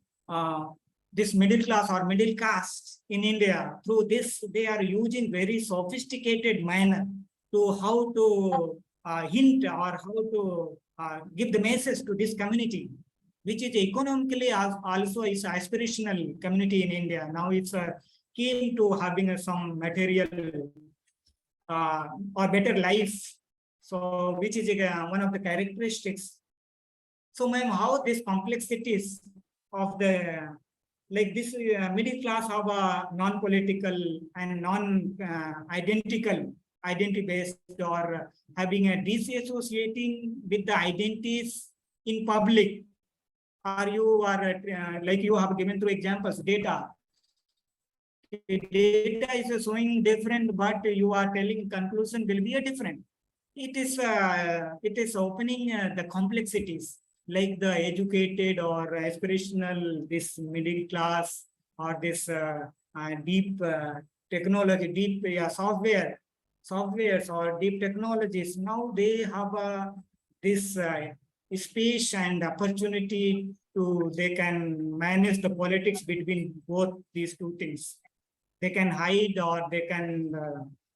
this middle class or middle caste in India. Through this, they are using very sophisticated manner to how to hint or how to give the message to this community, which is economically also is aspirational community in India. Now it's keen to having some material or better life. So which is one of the characteristics. So ma'am, how these complexities of the like this middle class have a non-political and non-identical identity-based or having a disassociating with the identities in public. Are you like you have given through examples, data. The data is showing different, but you are telling conclusion will be a different. It is opening the complexities like the educated or aspirational, this middle class or this deep technology, deep softwares or deep technologies. Now they have this space and opportunity to, they can manage the politics between both these two things. They can hide or they can,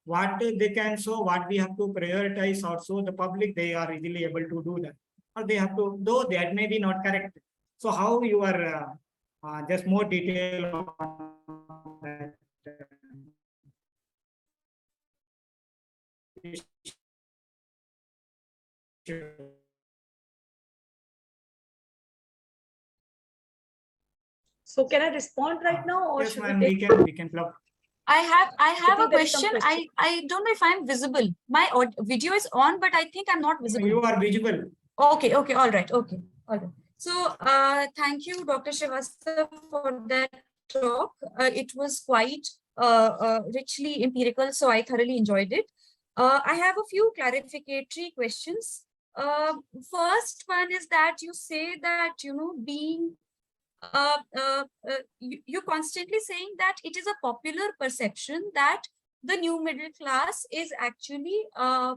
what they can show, what we have to prioritize or show the public, they are easily able to do that. Or they have to, though that may be not correct. So how you are just more detail on that.
So can I respond right now, or
yes,
should
ma'am,
we
we can plug.
I have a
think there is some
question.
question.
I don't know if I'm visible. My video is on, but I think I'm not visible.
You are visible.
Okay, all right. So thank you, Dr. Srivastava, for that talk. It was quite richly empirical, so I thoroughly enjoyed it. I have a few clarificatory questions. First one is that you say that, being you're constantly saying that it is a popular perception that the new middle class is actually a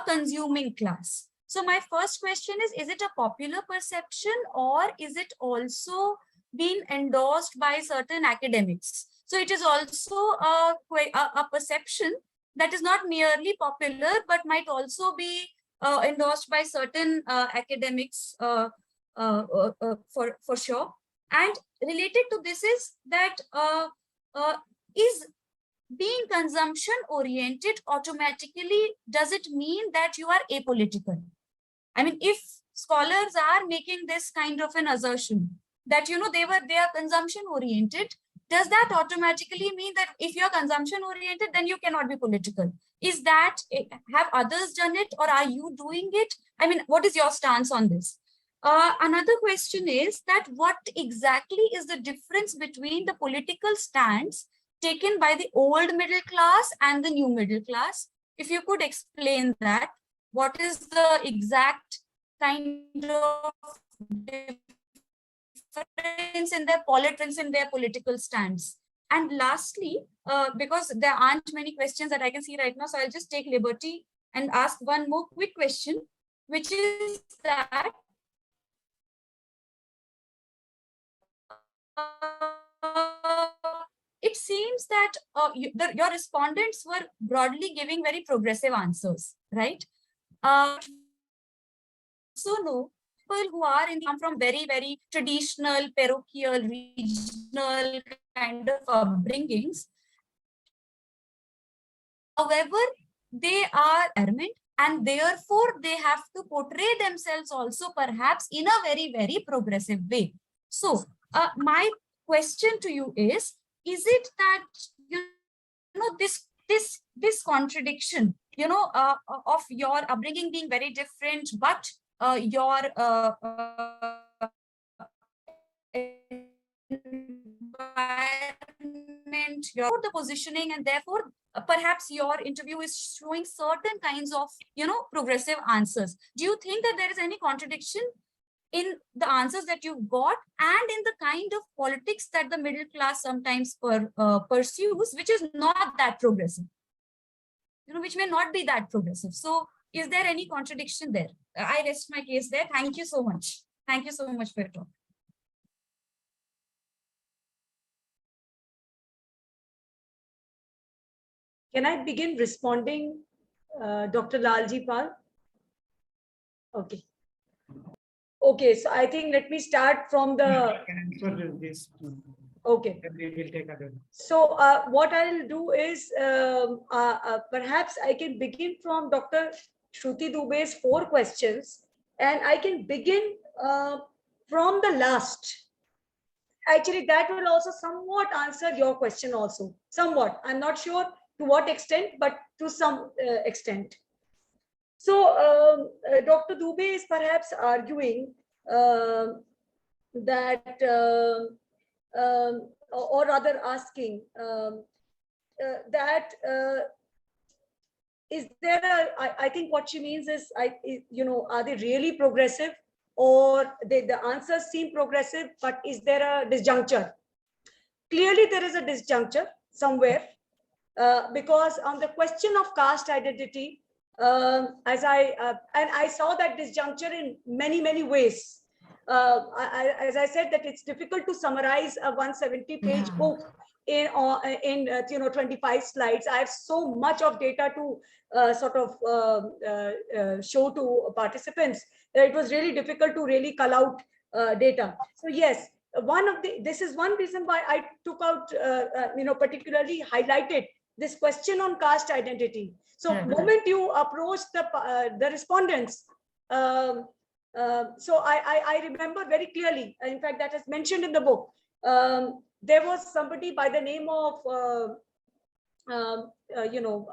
consuming class. So my first question is it a popular perception, or is it also being endorsed by certain academics? So it is also a perception that is not merely popular, but might also be endorsed by certain academics for sure. And related to this is that is being consumption oriented automatically, does it mean that you are apolitical? I mean, if scholars are making this kind of an assertion that, they are consumption oriented, does that automatically mean that if you're consumption oriented, then you cannot be political? Is that, have others done it, or are you doing it? I mean, what is your stance on this? Another question is that what exactly is the difference between the political stance taken by the old middle class and the new middle class? If you could explain that, what is the exact kind of difference in their political stance? And lastly, because there aren't many questions that I can see right now, so I'll just take liberty and ask one more quick question, which is that it seems that your respondents were broadly giving very progressive answers, right? So no, people who are come from very, very traditional, parochial, regional kind of upbringings, However, they are environment, and therefore they have to portray themselves also perhaps in a very, very progressive way. So my question to you is it that, you know, this contradiction, you know, of your upbringing being very different, but your environment, your the positioning, and therefore perhaps your interview is showing certain kinds of, you know, progressive answers. Do you think that there is any contradiction in the answers that you've got and in the kind of politics that the middle class sometimes pursues, which is not that progressive, you know, which may not be that progressive? So is there any contradiction there? I rest my case there. Thank you so much. Thank you so much for your talk.
Can I begin responding, Dr. Lalji Pal? Okay. Okay, so I think let me start from the.
This.
Okay.
We will take other.
So what I'll do is perhaps I can begin from Dr. Shruti Dubey's 4 questions, and I can begin from the last. Actually, that will also somewhat answer your question also. Somewhat. I'm not sure to what extent, but to some extent. So Dr. Dubey is perhaps arguing that, or rather asking that is there I think what she means is, you know, are they really progressive, or the answers seem progressive, but is there a disjuncture? Clearly, there is a disjuncture somewhere, because on the question of caste identity, as I saw that disjuncture in many ways. As I said, that it's difficult to summarize a 170-page book in you know, 25 slides. I have so much of data to sort of show to participants that it was really difficult to really cull out data. So yes, this is one reason why I took out, you know, particularly highlighted this question on caste identity. So moment you approach the respondents, so I remember very clearly, in fact, that is mentioned in the book. There was somebody by the name of, you know,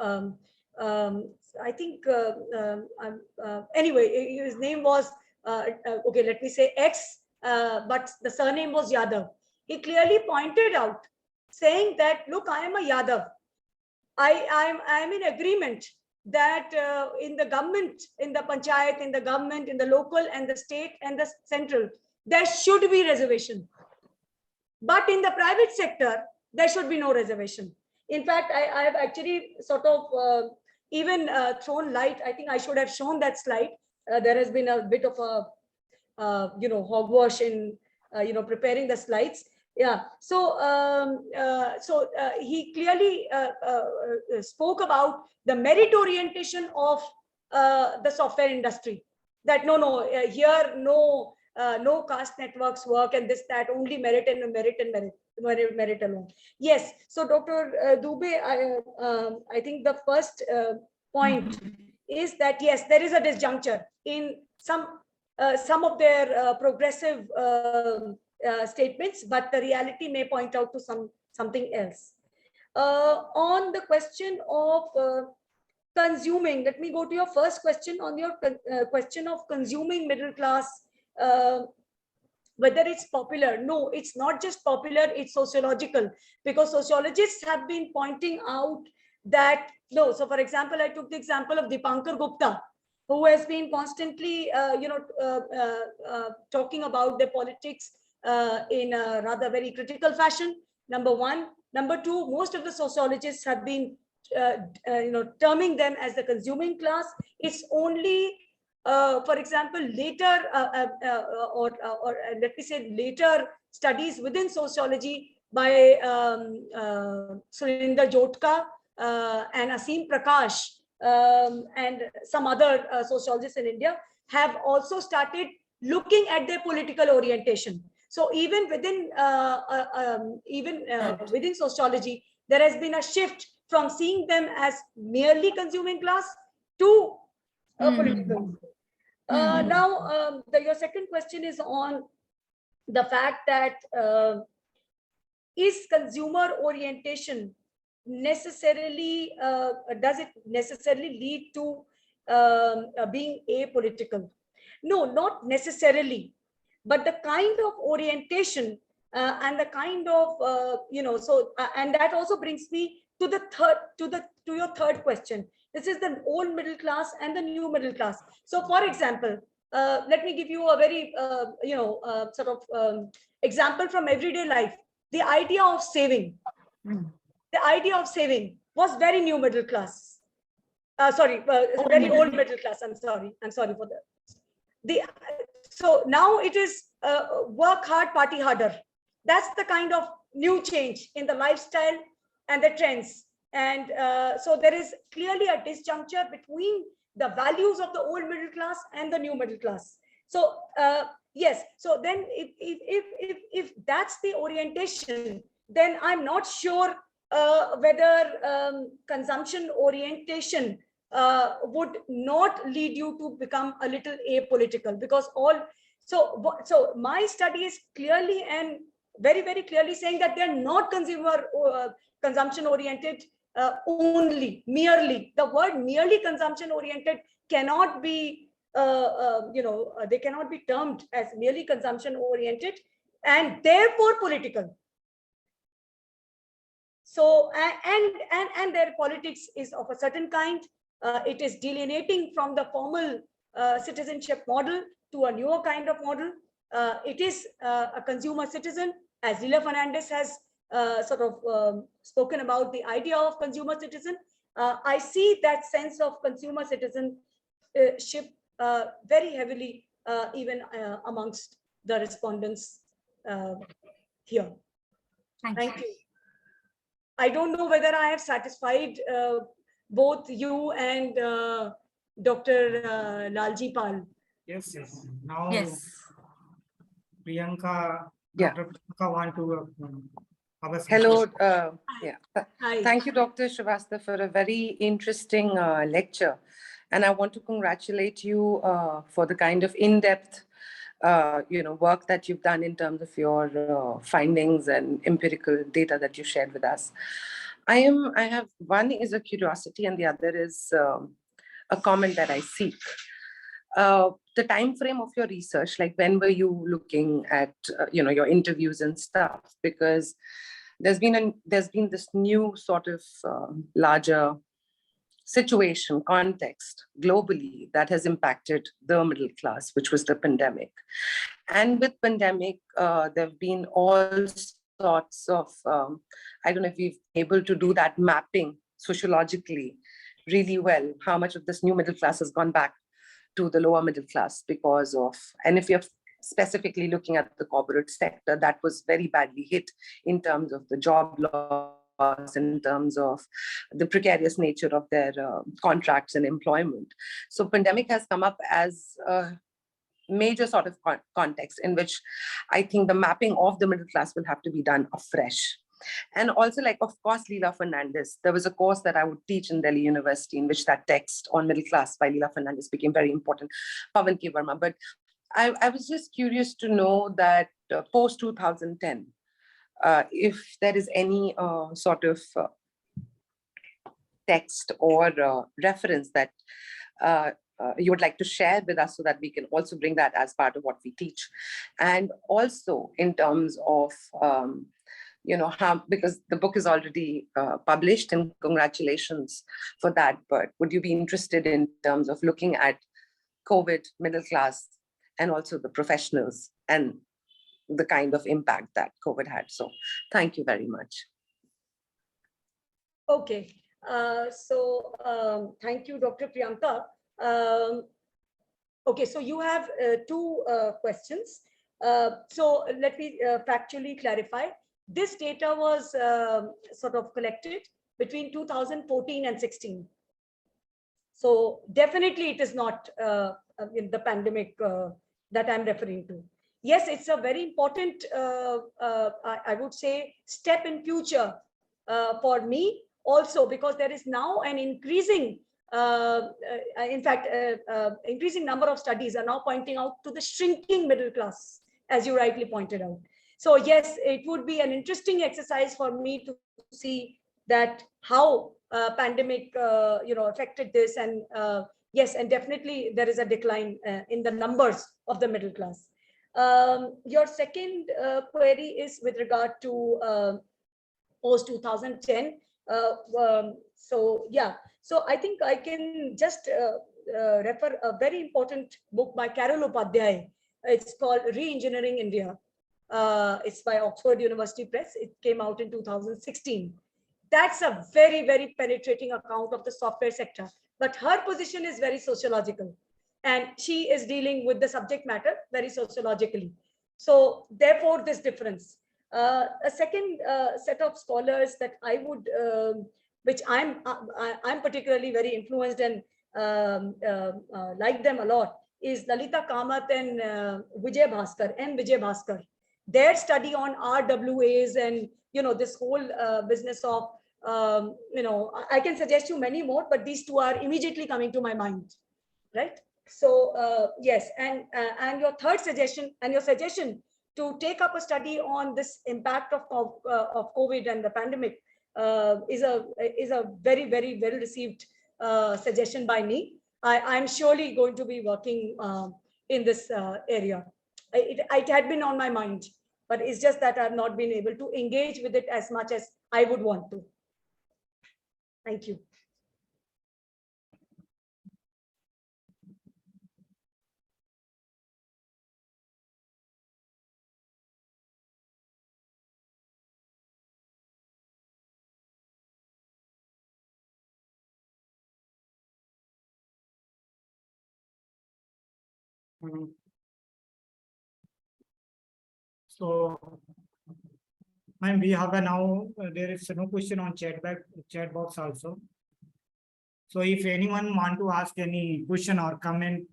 I think, anyway, his name was, okay, let me say X, but the surname was Yadav. He clearly pointed out, saying that, look, I am a Yadav. I'm in agreement that in the government, in the panchayat, in the government, in the local and the state and the central, there should be reservation. But in the private sector, there should be no reservation. In fact, I have actually sort of even thrown light. I think I should have shown that slide. There has been a bit of a, you know, hogwash in, you know, preparing the slides. Yeah, so he clearly spoke about the merit orientation of the software industry. That here no caste networks work, and this, that, only merit and merit alone. Yes, so Dr. Dubey, I think the first point is that yes, there is a disjuncture in some of their progressive statements, but the reality may point out to something else. On the question of consuming, let me go to your first question on your question of consuming middle class, whether it's popular. No, it's not just popular, it's sociological, because sociologists have been pointing out that no. So for example, I took the example of Dipankar Gupta, who has been constantly you know, talking about the politics in a rather very critical fashion, number one. Number two, most of the sociologists have been you know, terming them as the consuming class. It's only for example, later or let me say later studies within sociology by Surinder Jotka and Asim Prakash and some other sociologists in India have also started looking at their political orientation. So even within within sociology, there has been a shift from seeing them as merely consuming class to political. Now, your second question is on the fact that is consumer orientation necessarily, does it necessarily lead to being apolitical? No, not necessarily, but the kind of orientation and the kind of and that also brings me to the to your third question. This is the old middle class and the new middle class. So for example, let me give you a very example from everyday life. The idea of saving, was very new middle class. Very old middle class. I'm sorry for that. So now it is work hard, party harder. That's the kind of new change in the lifestyle and the trends. And so there is clearly a disjuncture between the values of the old middle class and the new middle class. So yes, so then if that's the orientation, then I'm not sure whether consumption orientation would not lead you to become a little apolitical, because so my study is clearly and very, very clearly saying that they're not consumer consumption oriented only, merely. The word merely consumption oriented cannot be, they cannot be termed as merely consumption oriented and therefore political. So, and their politics is of a certain kind. It is delineating from the formal citizenship model to a newer kind of model. It is a consumer citizen, as Lila Fernandez has spoken about the idea of consumer citizen. I see that sense of consumer citizenship very heavily even amongst the respondents here. Thank you. I don't know whether I have satisfied both you and Dr. Lalji Pal.
Yes, yes. Now,
Yes.
Priyanka,
Yeah.
Dr. Priyanka want to have a
Hello.
Hi.
Thank you, Dr. Srivastava, for a very interesting lecture. And I want to congratulate you for the kind of in-depth work that you've done in terms of your findings and empirical data that you shared with us. I have one is a curiosity and the other is a comment that I seek. The time frame of your research, like when were you looking at your interviews and stuff? Because there's been this new sort of larger situation, context globally that has impacted the middle class, which was the pandemic. And with pandemic, there have been all sorts of, I don't know if we've been able to do that mapping sociologically really well, how much of this new middle class has gone back to the lower middle class because of, and if you're specifically looking at the corporate sector, that was very badly hit in terms of the job loss, in terms of the precarious nature of their contracts and employment. So pandemic has come up as a major sort of context in which I think the mapping of the middle class will have to be done afresh. And also, like, of course, Lila Fernandez, there was a course that I would teach in Delhi University in which that text on middle class by Lila Fernandez became very important, Pavan K. Verma. But I was just curious to know that post 2010, if there is any sort of text or reference that you would like to share with us so that we can also bring that as part of what we teach. And also in terms of, how, because the book is already published, and congratulations for that, but would you be interested in terms of looking at COVID, middle class, and also the professionals and the kind of impact that COVID had? So thank you very much.
Okay, thank you, Dr. Priyanka. Okay, so you have two questions. So let me factually clarify. This data was sort of collected between 2014 and 16. So definitely it is not in the pandemic that I'm referring to. yes, it's a very important, I would say, step in future for me also, because there is now an increasing, increasing number of studies are now pointing out to the shrinking middle class, as you rightly pointed out. So yes, it would be an interesting exercise for me to see that how pandemic, affected this, and yes, and definitely there is a decline in the numbers of the middle class. Your second query is with regard to post 2010. So yeah, so I think I can just refer a very important book by Carol Upadhyay. It's called Re-Engineering India. It's by Oxford University Press. It came out in 2016. That's a very, very penetrating account of the software sector. But her position is very sociological, and she is dealing with the subject matter very sociologically. So therefore, this difference. A second set of scholars that I would, which I'm particularly very influenced and like them a lot, is Lalita Kamath and Vijay Bhaskar, M. Vijay Bhaskar. Their study on RWAs and this whole business of I can suggest you many more, but these two are immediately coming to my mind, right? So yes, and your third suggestion and your suggestion to take up a study on this impact of COVID and the pandemic is a very, very well received suggestion by me. I'm surely going to be working in this area. It had been on my mind, but it's just that I've not been able to engage with it as much as I would want to. Thank you.
So, ma'am, we have now, there is no question on chat box also. So if anyone want to ask any question or comment,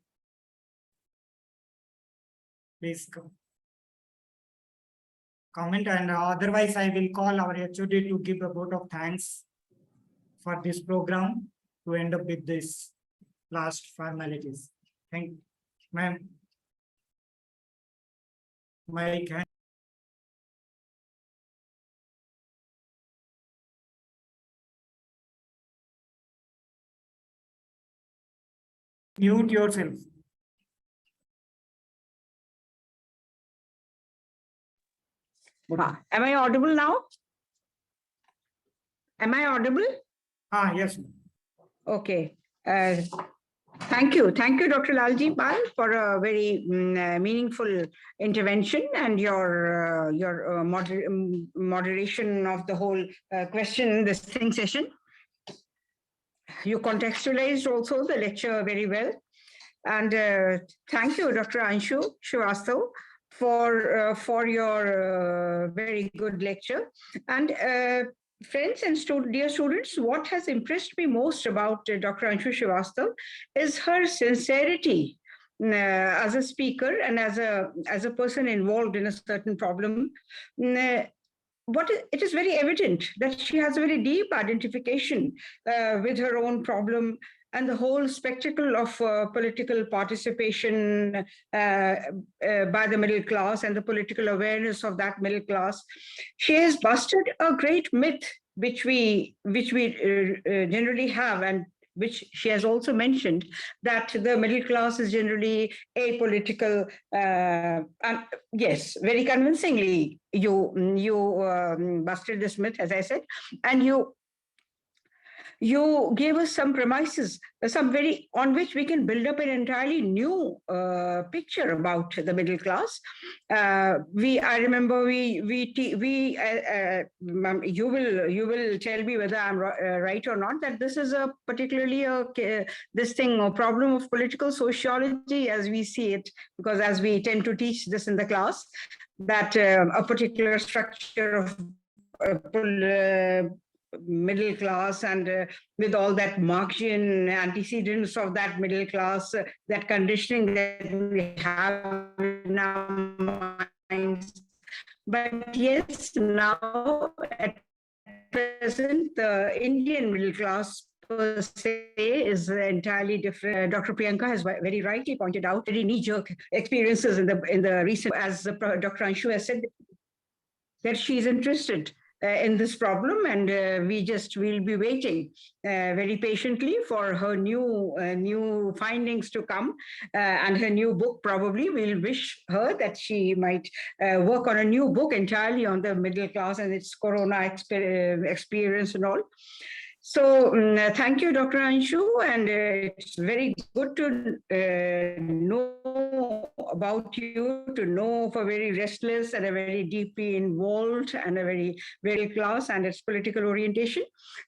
please comment, and otherwise I will call our HOD to give a vote of thanks for this program to end up with this last formalities. Thank you, ma'am. Mike. Mute yourself.
Am I audible now? Am I audible?
Yes.
Okay. Thank you, Dr. Lalji Pal, for a very meaningful intervention and your moderation of the whole question, this thing session. You contextualized also the lecture very well. And thank you, Dr. Anshu Srivastava, for your very good lecture. And friends and dear students, what has impressed me most about Dr. Anshu Srivastava is her sincerity as a speaker and as a person involved in a certain problem. It is very evident that she has a very deep identification with her own problem and the whole spectacle of political participation by the middle class and the political awareness of that middle class. She has busted a great myth which we generally have, and which she has also mentioned, that the middle class is generally apolitical. And yes, very convincingly, you busted this myth, as I said, and you gave us some premises, on which we can build up an entirely new picture about the middle class. I remember you will tell me whether I'm right or not, that this is a particularly a problem of political sociology as we see it, because as we tend to teach this in the class, that a particular structure of middle class and with all that Marxian antecedents of that middle class, that conditioning that we have in our minds. But yes, now at present, the Indian middle class per se is entirely different. Dr. Priyanka has very rightly pointed out very knee-jerk experiences in the recent, as Dr. Anshu has said, that she's interested in this problem, and we'll be waiting very patiently for her new findings to come, and her new book. Probably we'll wish her that she might work on a new book entirely on the middle class and its corona experience and all. So thank you, Dr. Anshu, and it's very good to know about you, to know of a very restless and a very deeply involved and a very middle class and its political orientation.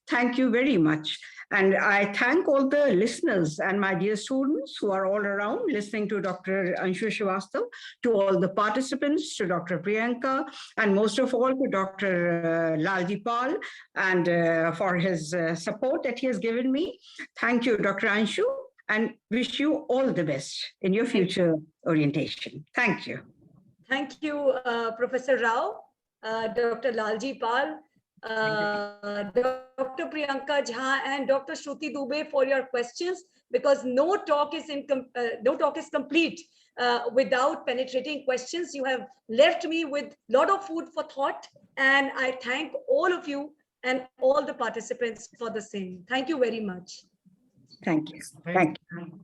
Thank you very much. And I thank all the listeners and my dear students who are all around listening to Dr. Anshu Srivastava, to all the participants, to Dr. Priyanka, and most of all to Dr. Lalji Pal, and for his support that he has given me. Thank you, Dr. Anshu, and wish you all the best in your future orientation. Thank you.
Thank you, Professor Rao, Dr. Lalji Pal, Dr. Priyanka Jha, and Dr. Shruti Dubey for your questions, because no talk is complete without penetrating questions. You have left me with a lot of food for thought, and I thank all of you and all the participants for the same. Thank you very much.
Thank you. Thank you.